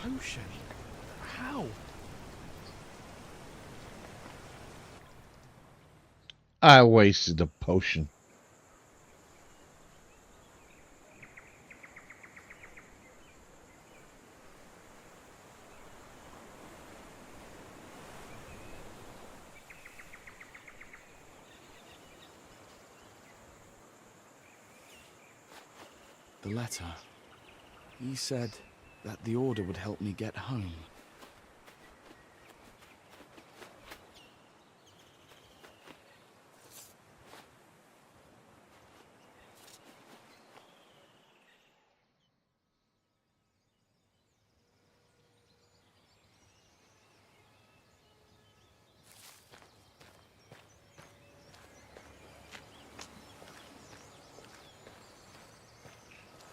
potion? How? I wasted a potion. The letter. He said that the order would help me get home.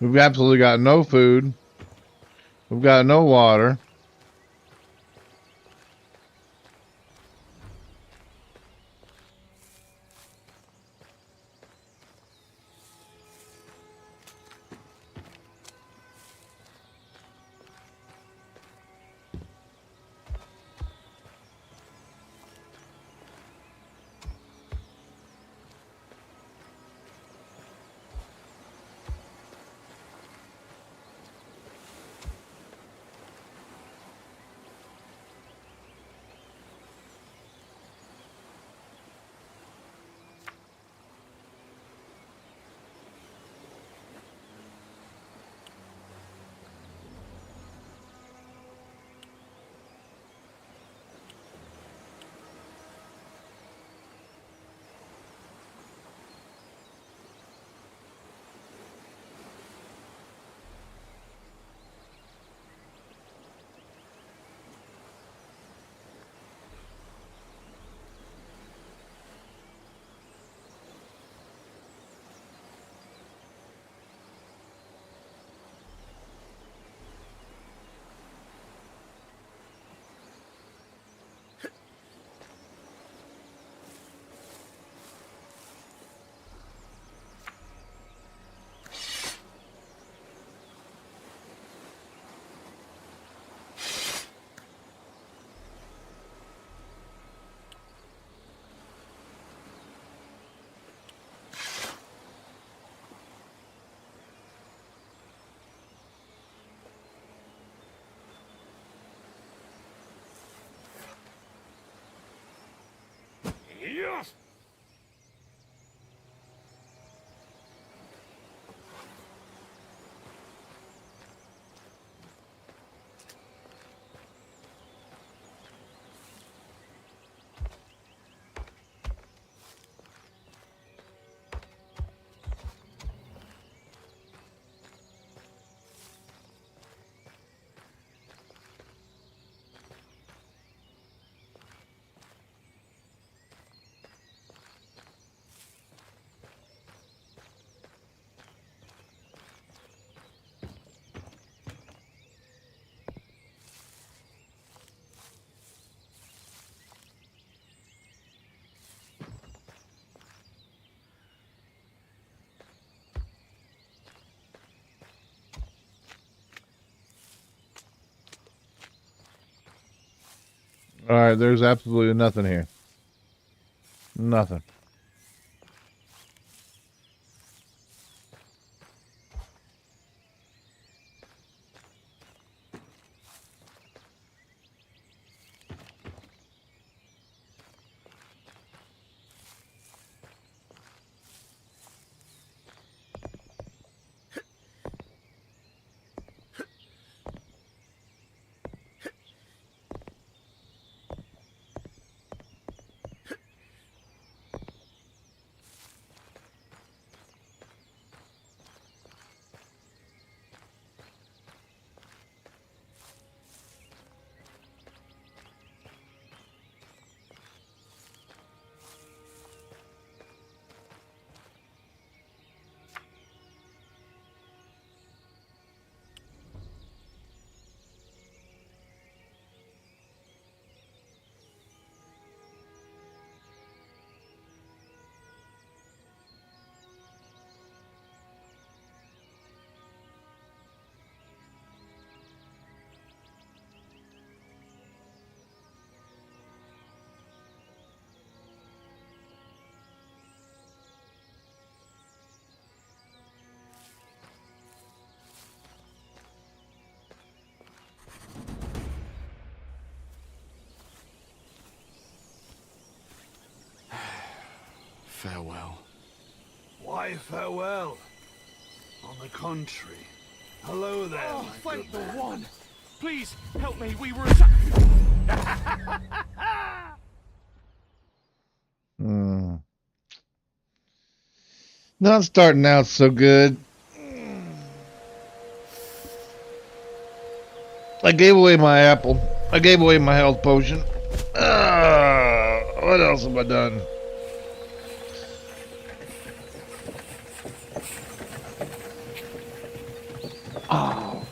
We've absolutely got no food. We've got no water. Yes! All right, there's absolutely nothing here. Nothing. Farewell. Why farewell? On the contrary. Hello there, Oh, my thank good the man. one! Please, help me, we were attacked! Not starting out so good. I gave away my apple. I gave away my health potion. What else have I done? Oh.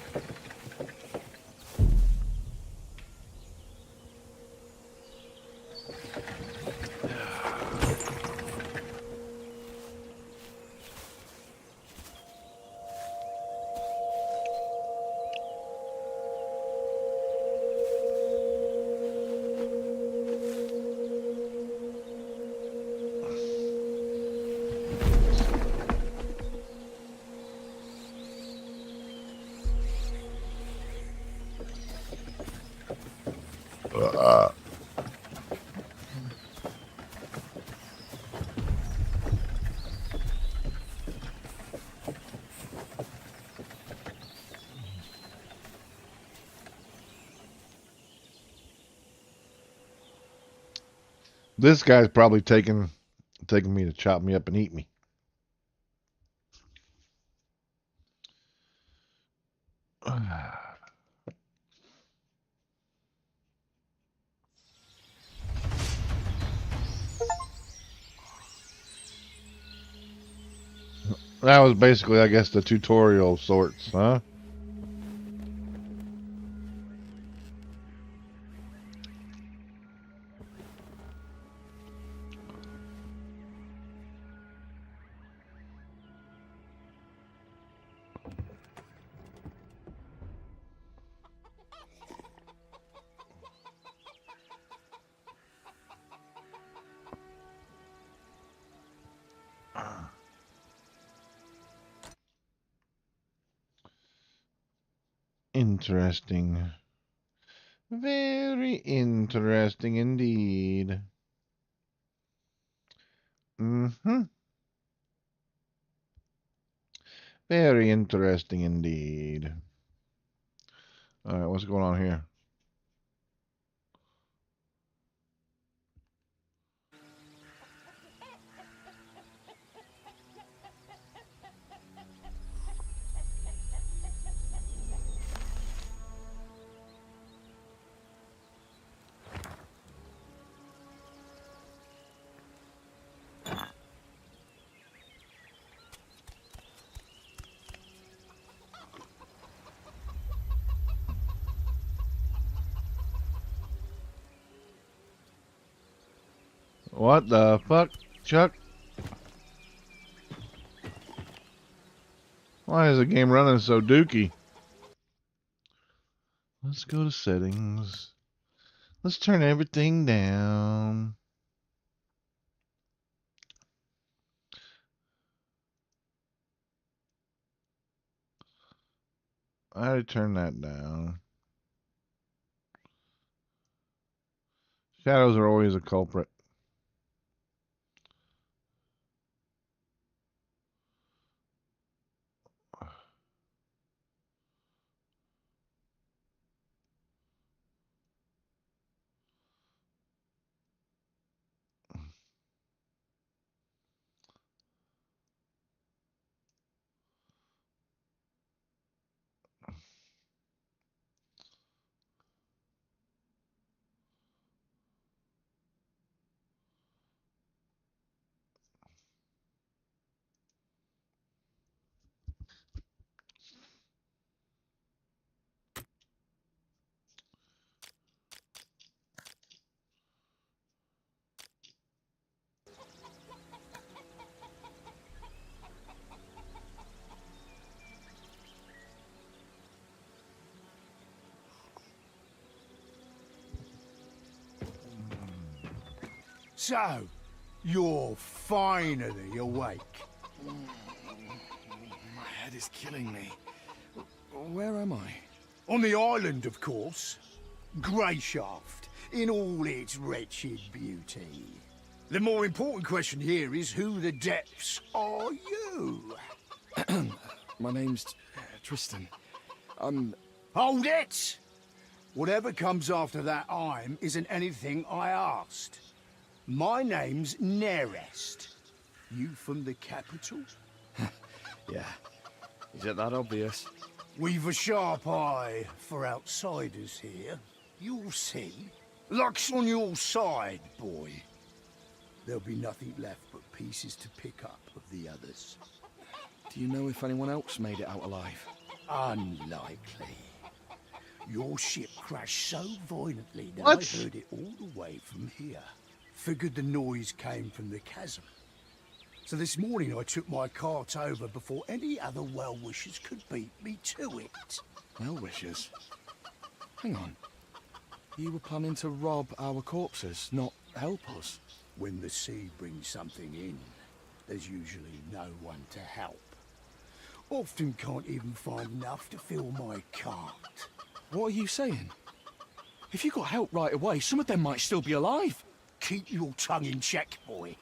This guy's probably taking me to chop me up and eat me. That was basically, I guess, the tutorial of sorts, huh? Interesting. Very interesting indeed. Very interesting indeed. Alright, what's going on here? What the fuck, Chuck? Why is the game running so dookie? Let's go to settings. Let's turn everything down. I already turned that down. Shadows are always a culprit. So, you're finally awake. My head is killing me. Where am I? On the island, of course. Greyshaft, in all its wretched beauty. The more important question here is who the depths are you? My name's Tristan. I'm... Hold it! Whatever comes after that I'm isn't anything I asked. My name's Nerest. You from the capital? Yeah. Is it that obvious? We've a sharp eye for outsiders here. You'll see. Luck's on your side, boy. There'll be nothing left but pieces to pick up of the others. Do you know if anyone else made it out alive? Unlikely. Your ship crashed so violently that What? I heard it all the way from here. Figured the noise came from the chasm. So this morning I took my cart over before any other well-wishers could beat me to it. Well-wishers? Hang on. You were planning to rob our corpses, not help us? When the sea brings something in, there's usually no one to help. Often can't even find enough to fill my cart. What are you saying? If you got help right away, some of them might still be alive. Keep your tongue in check, boy.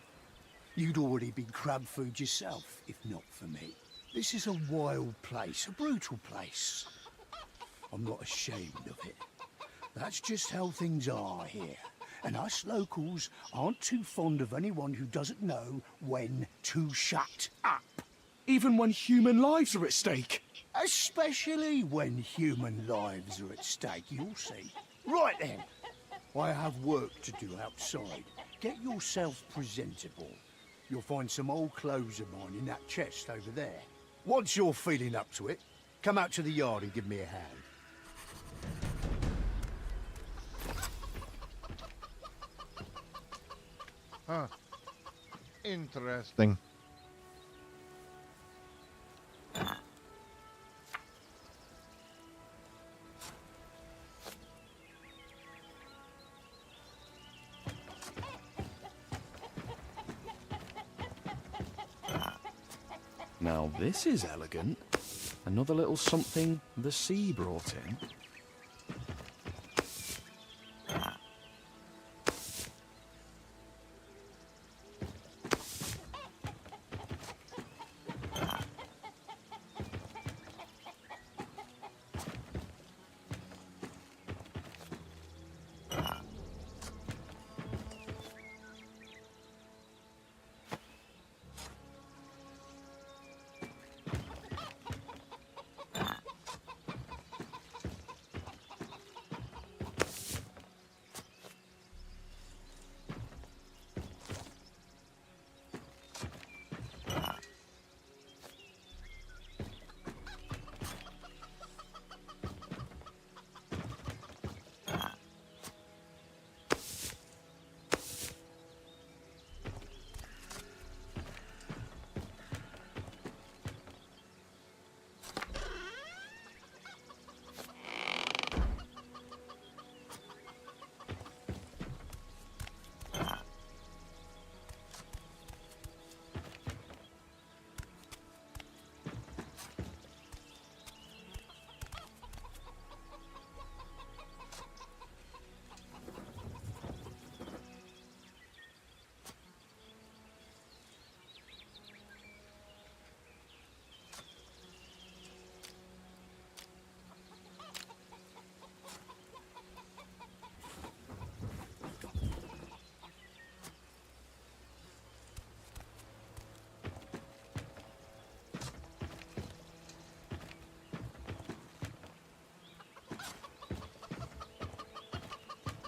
You'd already been crab food yourself, if not for me. This is a wild place, a brutal place. I'm not ashamed of it. That's just how things are here. And us locals aren't too fond of anyone who doesn't know when to shut up. Even when human lives are at stake. Especially when human lives are at stake, you'll see. Right then. I have work to do outside. Get yourself presentable. You'll find some old clothes of mine in that chest over there. Once you're feeling up to it, come out to the yard and give me a hand. Huh. Interesting. Now this is elegant. Another little something the sea brought in.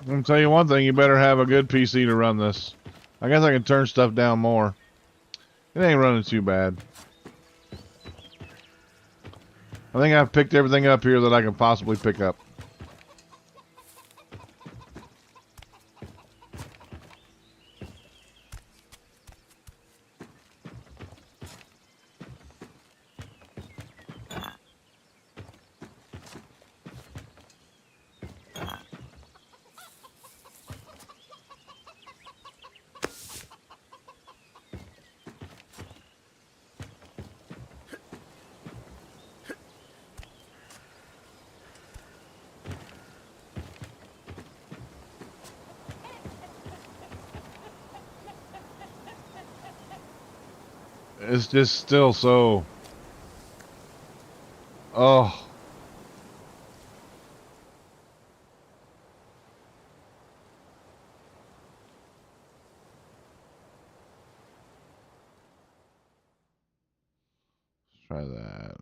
I'm gonna tell you one thing, you better have a good PC to run this. I guess I can turn stuff down more. It ain't running too bad. I think I've picked everything up here that I can possibly pick up. It's just still so... Oh. Let's try that.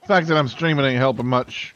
The fact that I'm streaming ain't helping much.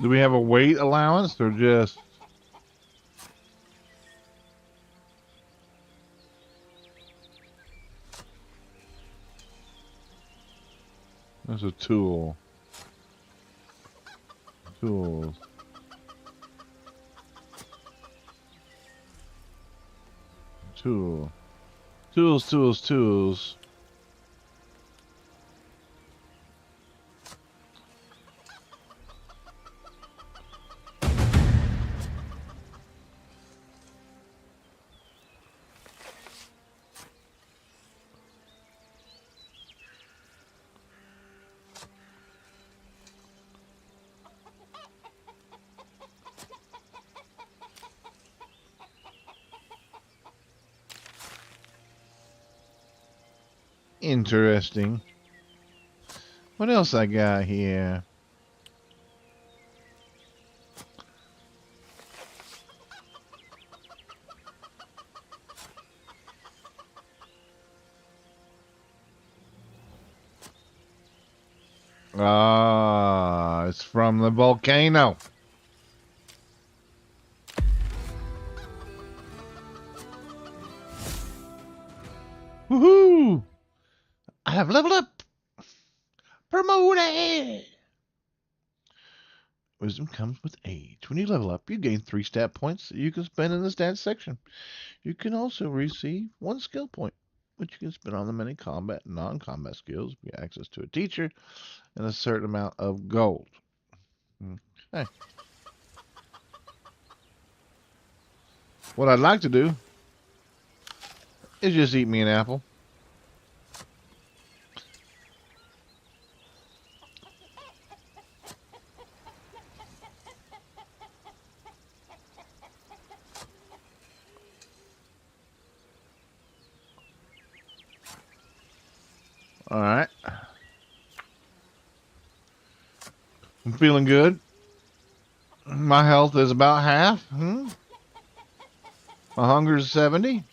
Do we have a weight allowance or just... That's a tool. Tools. Tool. Tools, tools, tools. Interesting. What else I got here? Ah, it's from the volcano. Woohoo! I have leveled up. Promoted. Wisdom comes with age. When you level up, you gain 3 stat points that you can spend in the stats section. You can also receive 1 skill point, which you can spend on the many combat and non-combat skills, get access to a teacher, and a certain amount of gold. Okay. What I'd like to do is just eat me an apple. All right. I'm feeling good. My health is about half. My hunger is 70.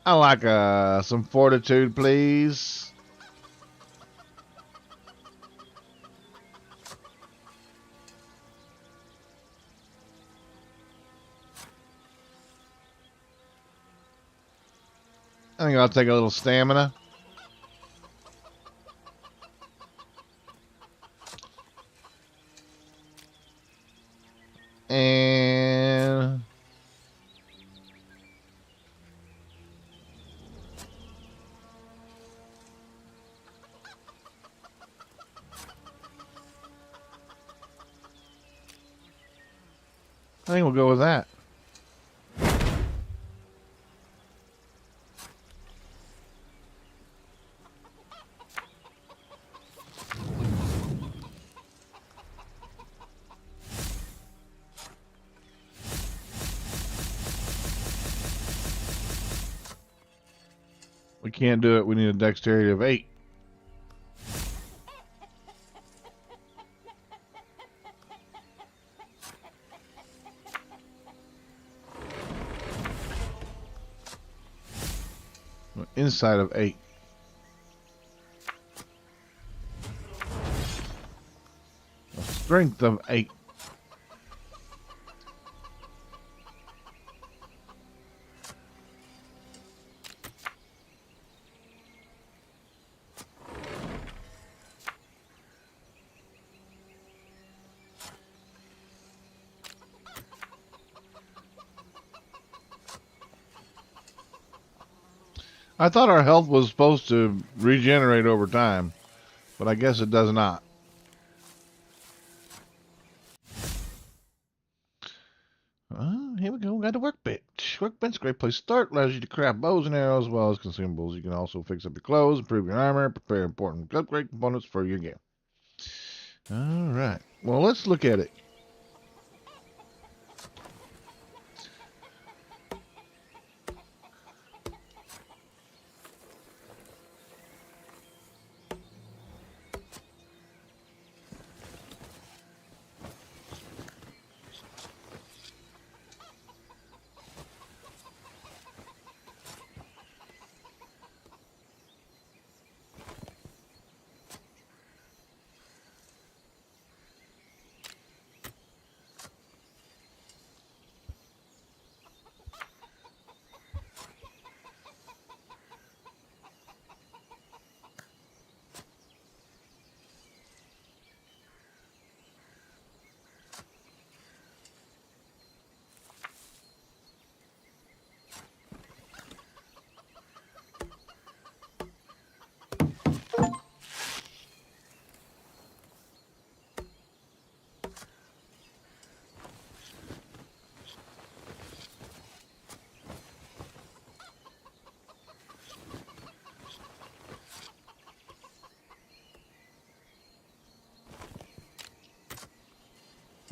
I like some fortitude, please. I think I'll take a little stamina. And I think we'll go with that. We can't do it. We need a dexterity of 8. Inside of 8. A strength of 8. I thought our health was supposed to regenerate over time, but I guess it does not. Here we go. We got the workbench. Workbench, great place to start. Allows you to craft bows and arrows as well as consumables. You can also fix up your clothes, improve your armor, prepare important upgrade components for your game. All right. Well, let's look at it.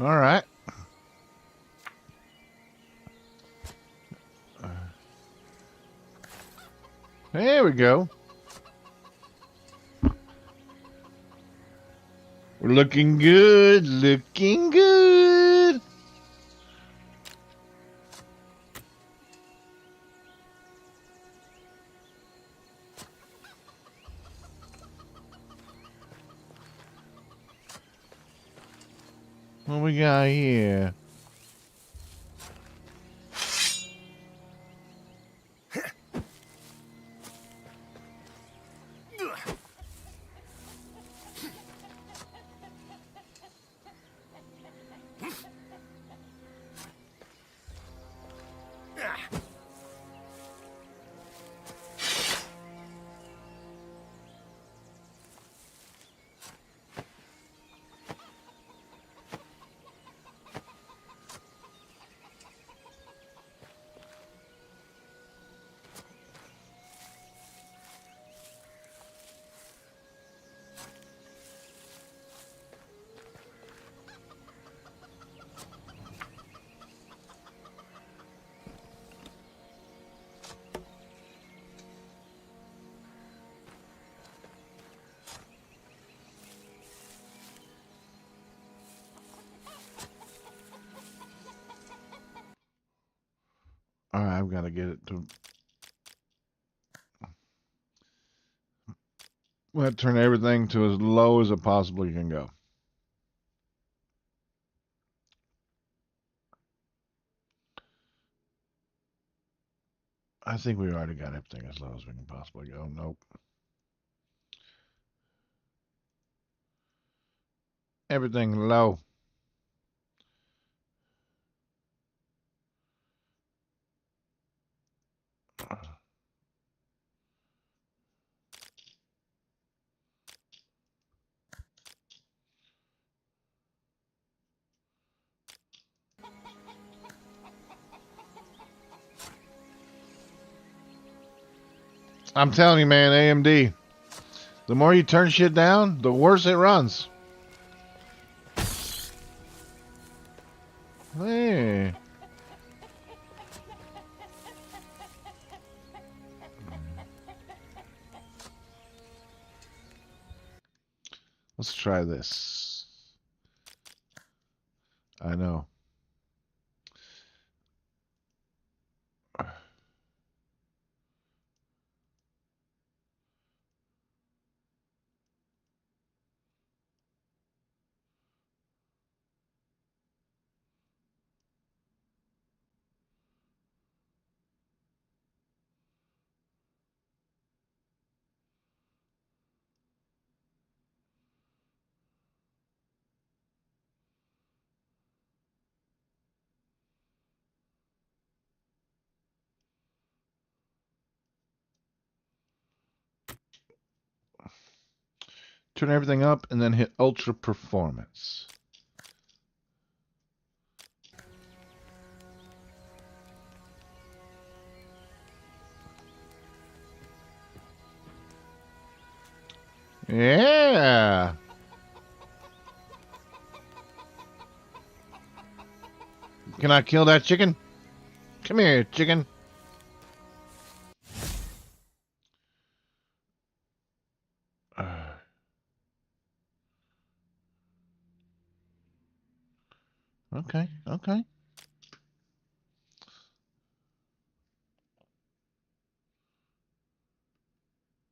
All right. There we go. We're looking good, looking good. What we got here? All right, I've got to get it to I'm going to turn everything to as low as it possibly can go. I think we already got everything as low as we can possibly go. Nope. Everything low. I'm telling you, man, AMD. The more you turn shit down, the worse it runs. Hey. Let's try this. I know. Turn everything up and then hit Ultra Performance. Yeah. Can I kill that chicken? Come here, chicken. Okay, okay.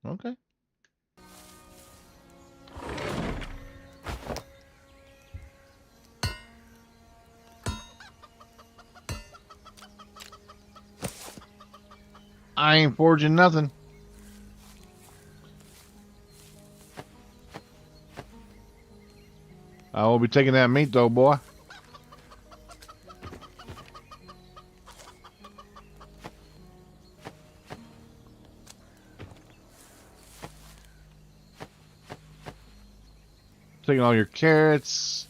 Okay. I ain't forging nothing. I will be taking that meat though, boy. Taking all your carrots.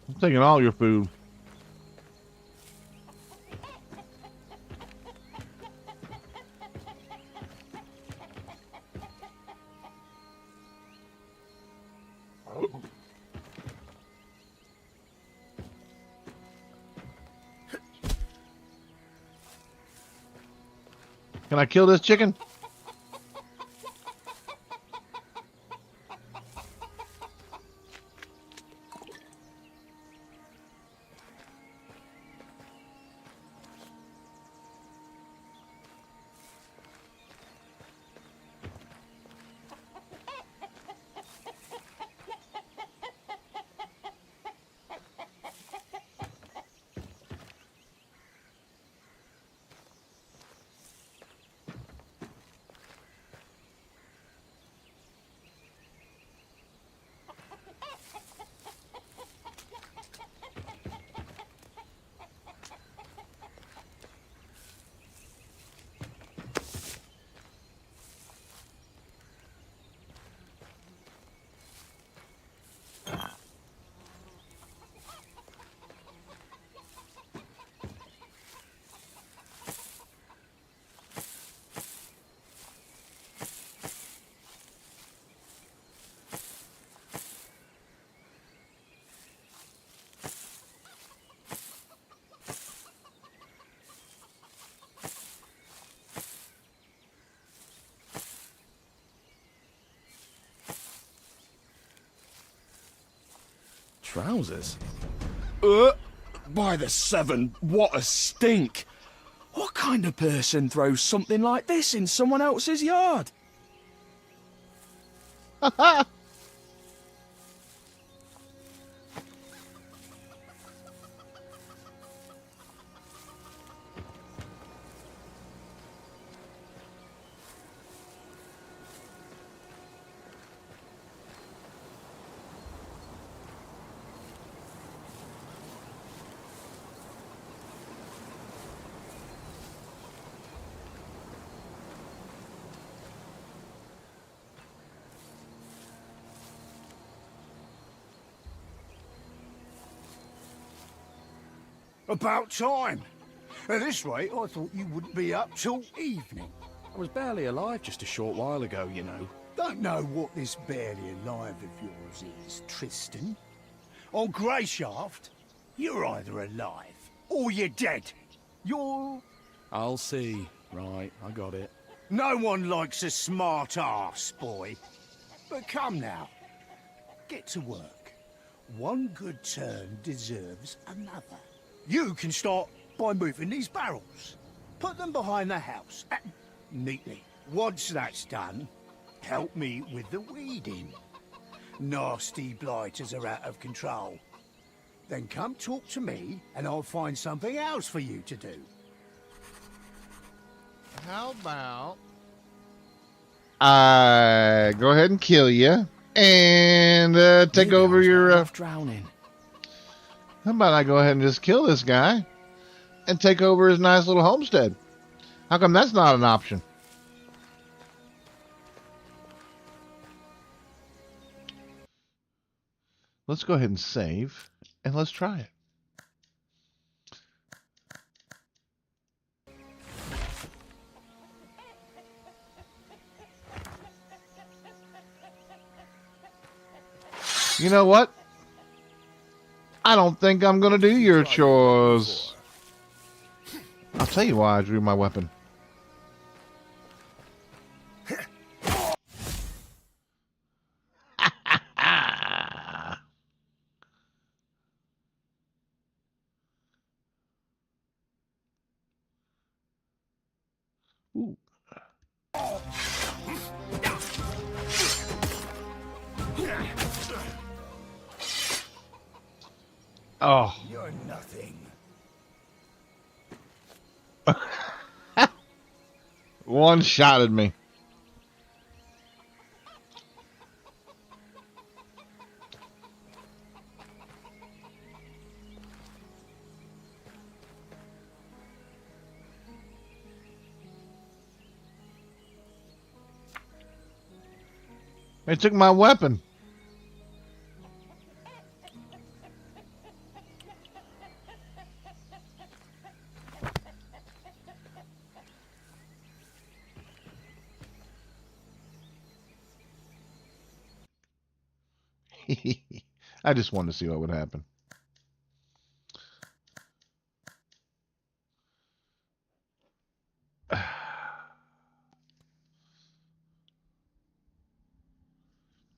I'm taking all your food. Can I kill this chicken? trousers. By the seven, what a stink! What kind of person throws something like this in someone else's yard? About time. At this rate, I thought you wouldn't be up till evening. I was barely alive just a short while ago, you know. Don't know what this barely alive of yours is, Tristan. On Greyshaft, you're either alive or you're dead. You're... I'll see. Right, I got it. No one likes a smart ass, boy. But come now, get to work. One good turn deserves another. You can start by moving these barrels. Put them behind the house, neatly. Once that's done, help me with the weeding. Nasty blighters are out of control. Then come talk to me, and I'll find something else for you to do. How about I go ahead and kill you and take over your drowning. How about I go ahead and just kill this guy and take over his nice little homestead? How come that's not an option? Let's go ahead and save and let's try it. You know what? I don't think I'm going to do your chores. I'll tell you why I drew my weapon. Ooh. Oh. You're nothing. One shot at me. They took my weapon. I just wanted to see what would happen.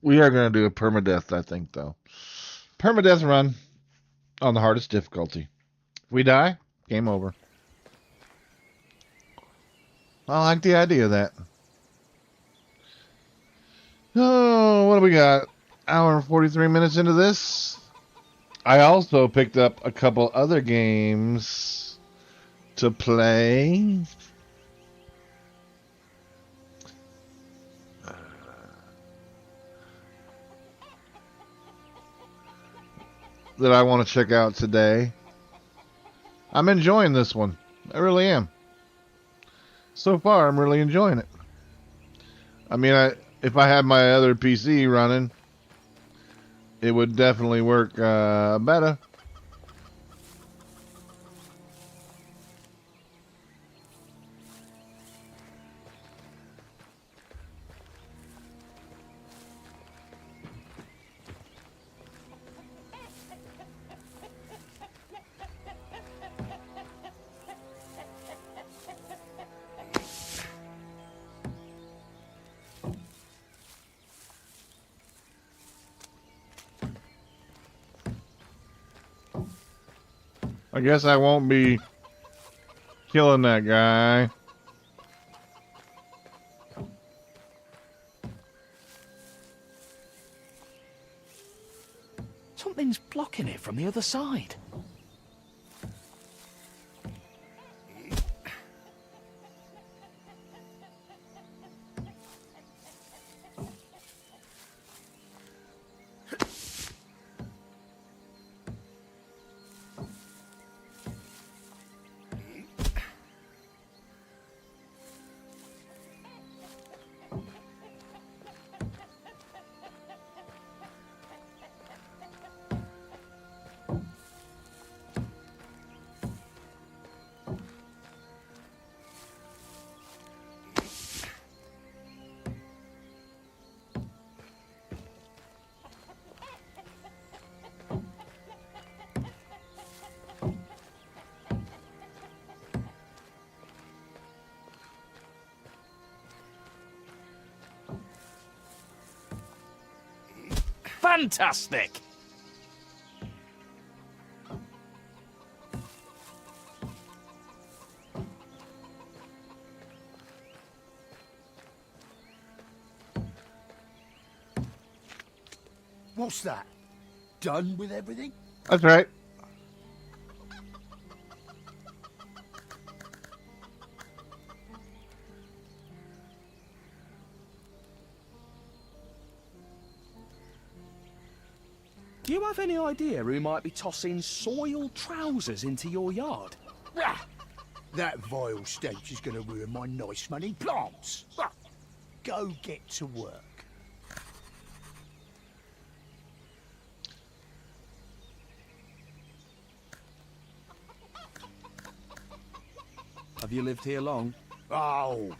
We are going to do a permadeath, I think, though. Permadeath run on the hardest difficulty. If we die, game over. I like the idea of that. Oh, what do we got? Hour and 43 minutes into this. I also picked up a couple other games to play. That I want to check out today. I'm enjoying this one. I really am. So far, I'm really enjoying it. I mean, if I had my other PC running, it would definitely work better. I guess I won't be killing that guy. Something's blocking it from the other side. Fantastic! What's that? Done with everything? That's right. Do you have any idea who might be tossing soiled trousers into your yard? Ah, that vile stench is going to ruin my nice smelling plants. Ah, go get to work. Have you lived here long? Oh,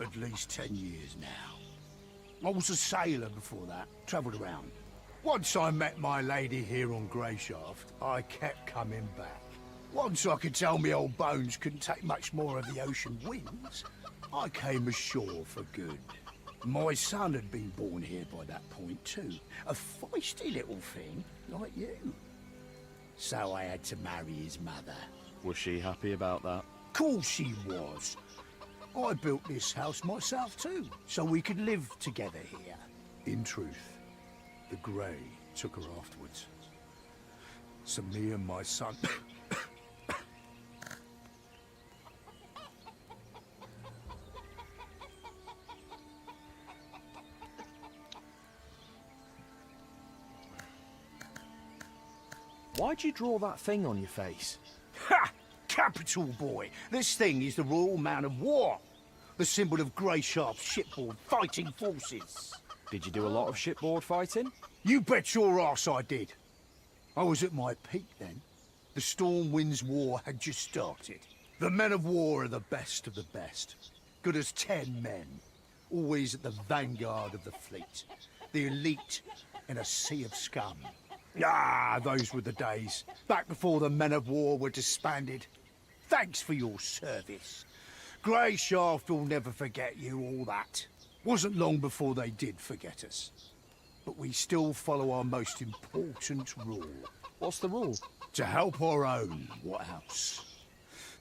at least 10 years now. I was a sailor before that, travelled around. Once I met my lady here on Greyshaft, I kept coming back. Once I could tell me old bones couldn't take much more of the ocean winds, I came ashore for good. My son had been born here by that point too. A feisty little thing, like you. So I had to marry his mother. Was she happy about that? Course she was. I built this house myself too, so we could live together here. In truth, the Grey took her afterwards. So me and my son... Why'd you draw that thing on your face? Ha! Capital, boy! This thing is the Royal Man of War. The symbol of Greyshaft shipboard fighting forces. Did you do a lot of shipboard fighting? You bet your arse I did. I was at my peak then. The Stormwind's War had just started. The men of war are the best of the best. Good as 10 men. Always at the vanguard of the fleet. The elite in a sea of scum. Ah, those were the days. Back before the men of war were disbanded. Thanks for your service. Greyshaft will never forget you, all that. Wasn't long before they did forget us. But we still follow our most important rule. What's the rule? To help our own, what else?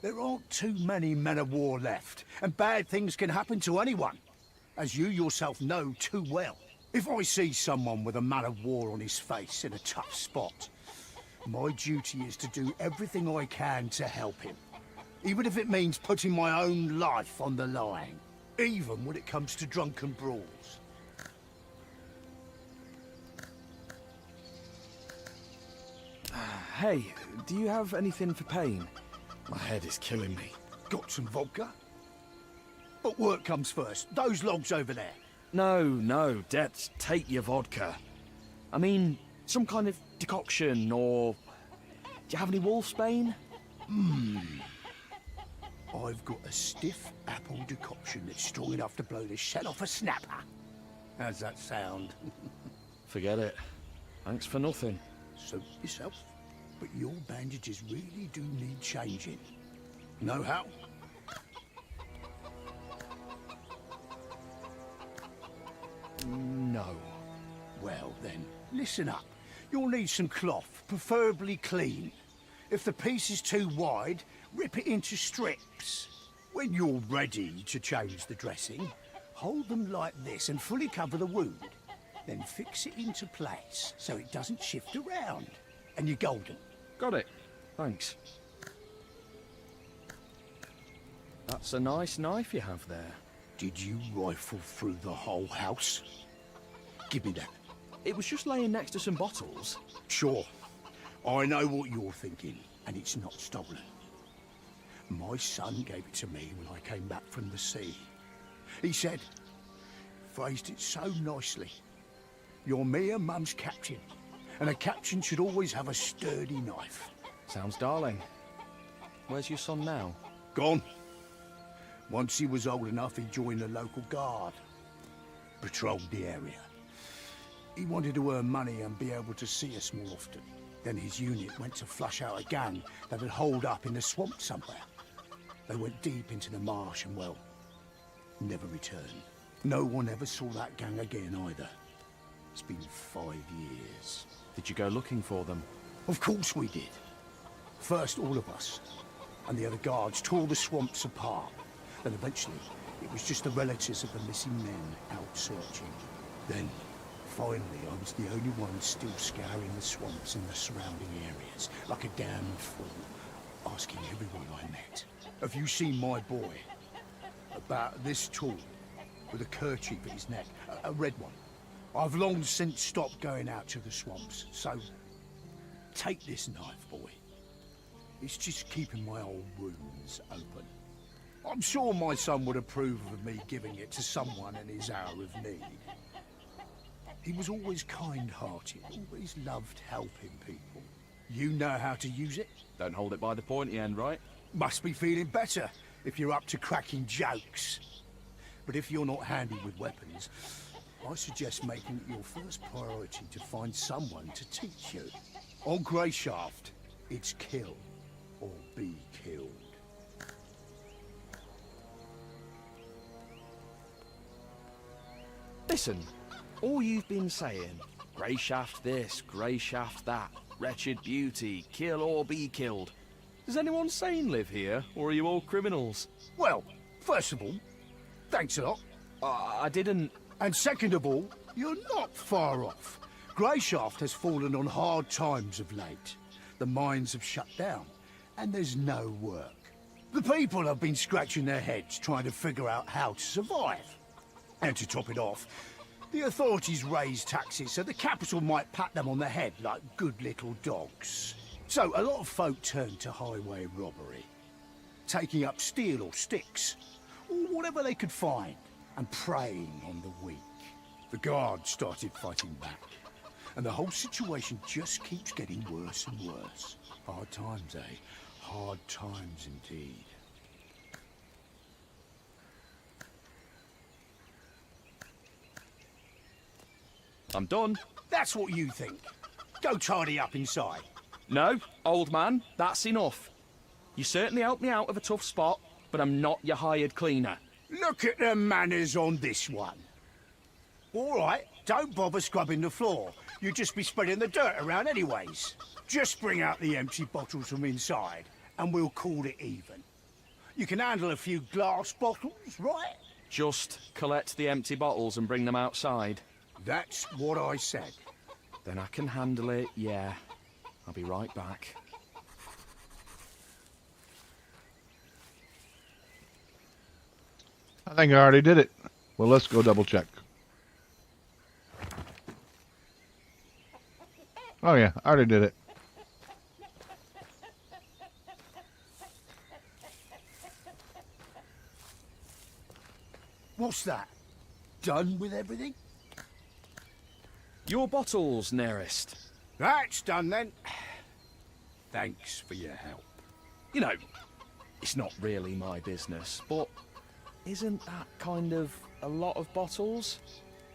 There aren't too many men of war left, and bad things can happen to anyone, as you yourself know too well. If I see someone with a man of war on his face in a tough spot, my duty is to do everything I can to help him. Even if it means putting my own life on the line. Even when it comes to drunken brawls. Hey, do you have anything for pain? My head is killing me. Got some vodka? But work comes first. Those logs over there. No, Debs, take your vodka. I mean, some kind of decoction, or... Do you have any wolfsbane? I've got a stiff apple decoction that's strong enough to blow the shell off a snapper. How's that sound? Forget it. Thanks for nothing. Suit yourself. But your bandages really do need changing. Know how? No. Well then, listen up. You'll need some cloth, preferably clean. If the piece is too wide, rip it into strips. When you're ready to change the dressing, hold them like this and fully cover the wound. Then fix it into place so it doesn't shift around. And you're golden. Got it. Thanks. That's a nice knife you have there. Did you rifle through the whole house? Give me that. It was just laying next to some bottles. Sure. I know what you're thinking, and it's not stolen. My son gave it to me when I came back from the sea. He said, phrased it so nicely, "You're me and Mum's captain, and a captain should always have a sturdy knife." Sounds darling. Where's your son now? Gone. Once he was old enough, he joined the local guard. Patrolled the area. He wanted to earn money and be able to see us more often. Then his unit went to flush out a gang that had holed up in the swamp somewhere. They went deep into the marsh and, well, never returned. No one ever saw that gang again either. It's been 5 years. Did you go looking for them? Of course we did. First, all of us, and the other guards tore the swamps apart. Then eventually, it was just the relatives of the missing men out searching. Then, finally, I was the only one still scouring the swamps in the surrounding areas, like a damned fool, asking everyone I met, "Have you seen my boy? About this tall, with a kerchief at his neck, a red one. I've long since stopped going out to the swamps, so take this knife, boy. It's just keeping my old wounds open. I'm sure my son would approve of me giving it to someone in his hour of need. He was always kind-hearted, always loved helping people. You know how to use it? Don't hold it by the pointy end, right? Must be feeling better if you're up to cracking jokes. But if you're not handy with weapons, I suggest making it your first priority to find someone to teach you. On Greyshaft, it's kill or be killed. Listen, all you've been saying, Greyshaft this, Greyshaft that, wretched beauty, kill or be killed. Does anyone sane live here, or are you all criminals? Well, first of all, thanks a lot. I didn't... And second of all, you're not far off. Greyshaft has fallen on hard times of late. The mines have shut down, and there's no work. The people have been scratching their heads trying to figure out how to survive. And to top it off, the authorities raise taxes so the capital might pat them on the head like good little dogs. So a lot of folk turn to highway robbery, taking up steel or sticks, or whatever they could find, and preying on the weak. The guards started fighting back, and the whole situation just keeps getting worse and worse. Hard times, eh? Hard times indeed. I'm done. That's what you think. Go tidy up inside. No, old man, that's enough. You certainly helped me out of a tough spot, but I'm not your hired cleaner. Look at the manners on this one. All right, don't bother scrubbing the floor. You'd just be spreading the dirt around anyways. Just bring out the empty bottles from inside, and we'll call it even. You can handle a few glass bottles, right? Just collect the empty bottles and bring them outside. That's what I said. Then I can handle it, yeah. I'll be right back. I think I already did it. Well, let's go double check. Oh yeah, I already did it. What's that? Done with everything? Your bottles, nearest. That's done then. Thanks for your help. You know, it's not really my business, but isn't that kind of a lot of bottles?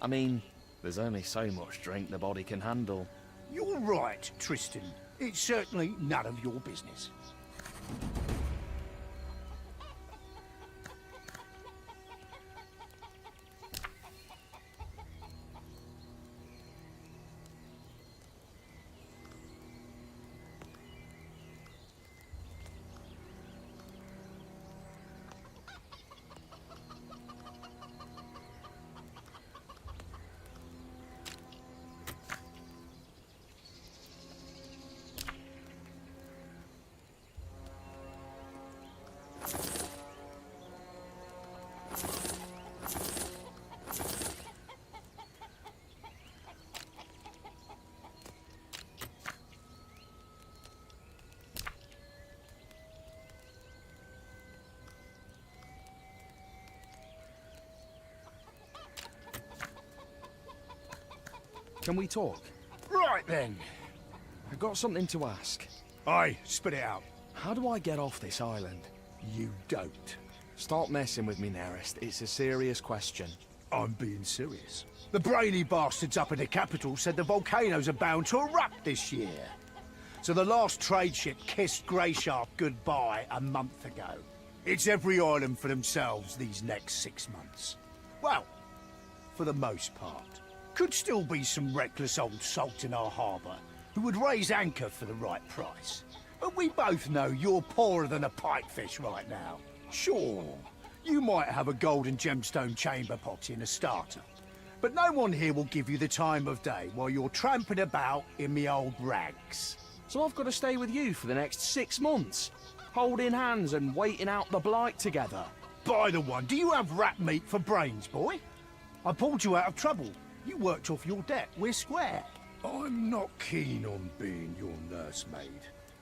I mean, there's only so much drink the body can handle. You're right, Tristan. It's certainly none of your business. Can we talk? Right then. I've got something to ask. Aye, spit it out. How do I get off this island? You don't. Stop messing with me, Nerist. It's a serious question. I'm being serious. The brainy bastards up in the capital said the volcanoes are bound to erupt this year. So the last trade ship kissed Greyshaft goodbye a month ago. It's every island for themselves these next 6 months. Well, for the most part. Could still be some reckless old salt in our harbour who would raise anchor for the right price. But we both know you're poorer than a pipefish right now. Sure, you might have a golden gemstone chamber pot in a starter, but no one here will give you the time of day while you're tramping about in me old rags. So I've got to stay with you for the next 6 months, holding hands and waiting out the blight together. By the one, do you have rat meat for brains, boy? I pulled you out of trouble. You worked off your debt. We're square. I'm not keen on being your nursemaid.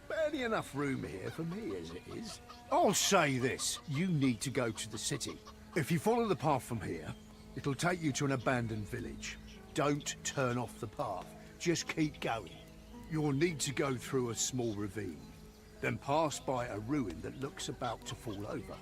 Barely enough room here for me as it is. I'll say this. You need to go to the city. If you follow the path from here, it'll take you to an abandoned village. Don't turn off the path. Just keep going. You'll need to go through a small ravine, then pass by a ruin that looks about to fall over.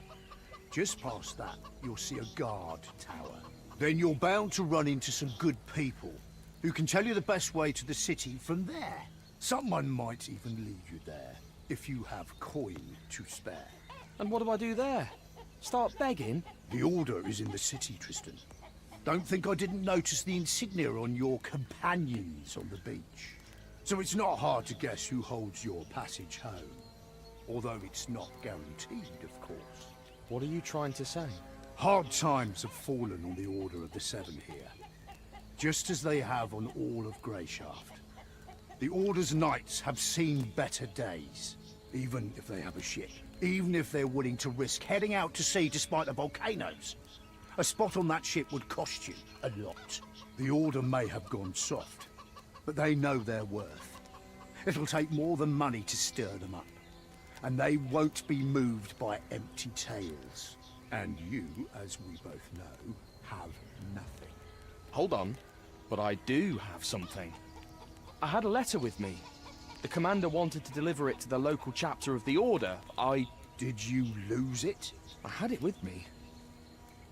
Just past that, you'll see a guard tower. Then you're bound to run into some good people who can tell you the best way to the city from there. Someone might even lead you there if you have coin to spare. And what do I do there? Start begging? The Order is in the city, Tristan. Don't think I didn't notice the insignia on your companions on the beach. So it's not hard to guess who holds your passage home. Although it's not guaranteed, of course. What are you trying to say? Hard times have fallen on the Order of the Seven here, just as they have on all of Greyshaft. The Order's knights have seen better days, even if they have a ship, even if they're willing to risk heading out to sea despite the volcanoes. A spot on that ship would cost you a lot. The Order may have gone soft, but they know their worth. It'll take more than money to stir them up, and they won't be moved by empty tales. And you, as we both know, have nothing. Hold on, but I do have something. I had a letter with me. The commander wanted to deliver it to the local chapter of the Order. Did you lose it? I had it with me.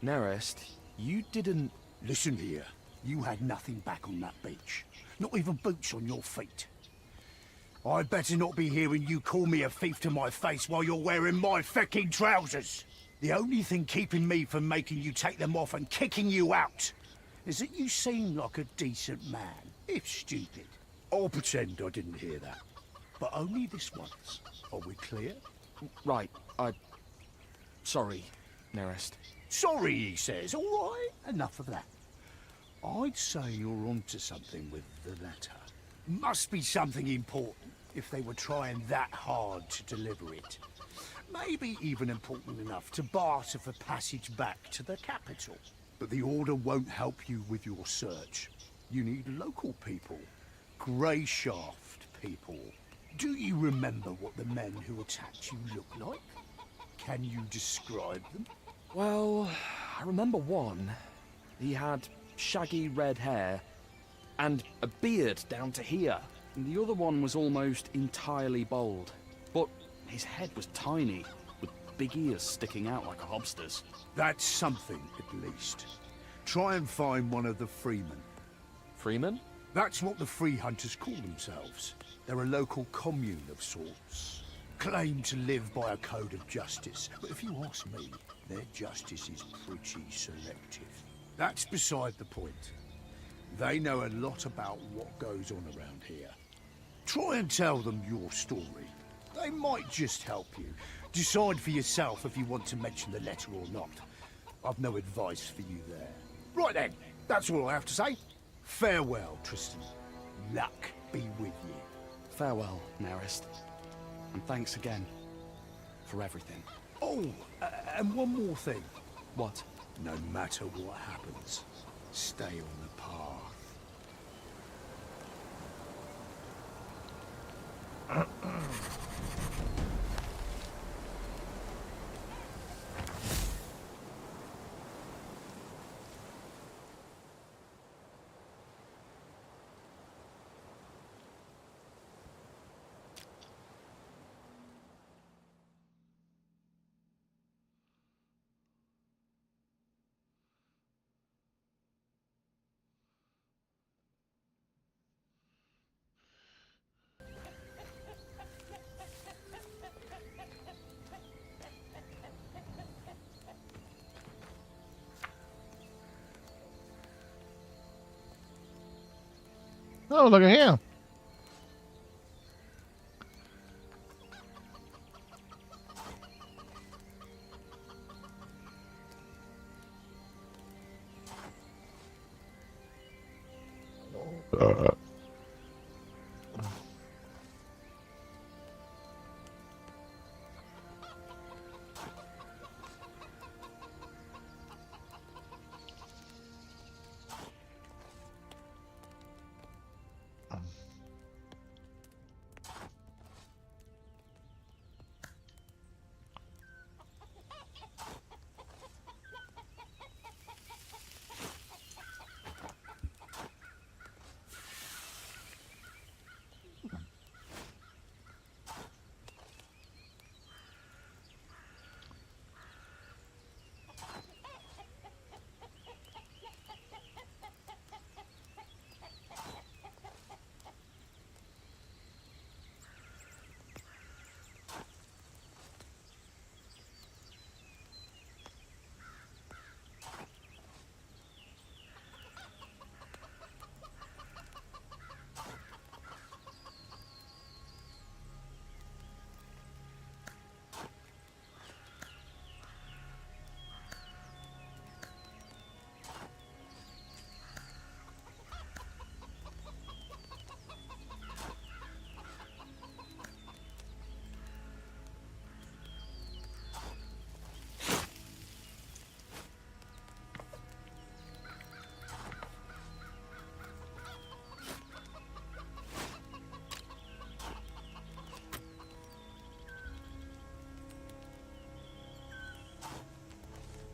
Nerist, you didn't... Listen here. You had nothing back on that beach. Not even boots on your feet. I'd better not be hearing you call me a thief to my face while you're wearing my fecking trousers. The only thing keeping me from making you take them off and kicking you out is that you seem like a decent man, if stupid. I'll pretend I didn't hear that. But only this once. Are we clear? Right, Sorry, Nerist. Sorry, he says. All right, enough of that. I'd say you're onto something with the letter. Must be something important if they were trying that hard to deliver it. Maybe even important enough to barter for passage back to the capital. But the Order won't help you with your search. You need local people. Greyshaft people. Do you remember what the men who attacked you look like? Can you describe them? Well, I remember one. He had shaggy red hair and a beard down to here. And the other one was almost entirely bald. But his head was tiny, with big ears sticking out like a hobster's. That's something, at least. Try and find one of the freemen. Freemen? That's what the free hunters call themselves. They're a local commune of sorts. Claim to live by a code of justice, but if you ask me, their justice is pretty selective. That's beside the point. They know a lot about what goes on around here. Try and tell them your story. They might just help you. Decide for yourself if you want to mention the letter or not. I've no advice for you there. Right then, that's all I have to say. Farewell, Tristan. Luck be with you. Farewell, Nerist. And thanks again for everything. Oh, and one more thing. What? No matter what happens, stay on the path. Oh, look at him.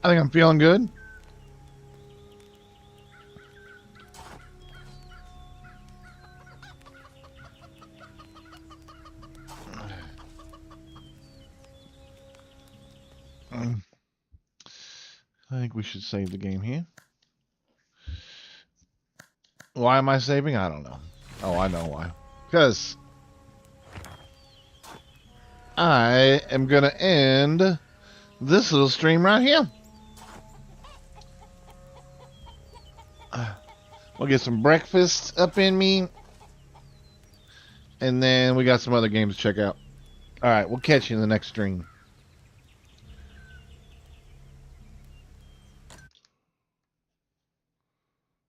I think I'm feeling good. I think we should save the game here. Why am I saving? I don't know. Oh, I know why. Because I am going to end this little stream right here. We'll get some breakfast up in me. And then we got some other games to check out. All right, we'll catch you in the next stream.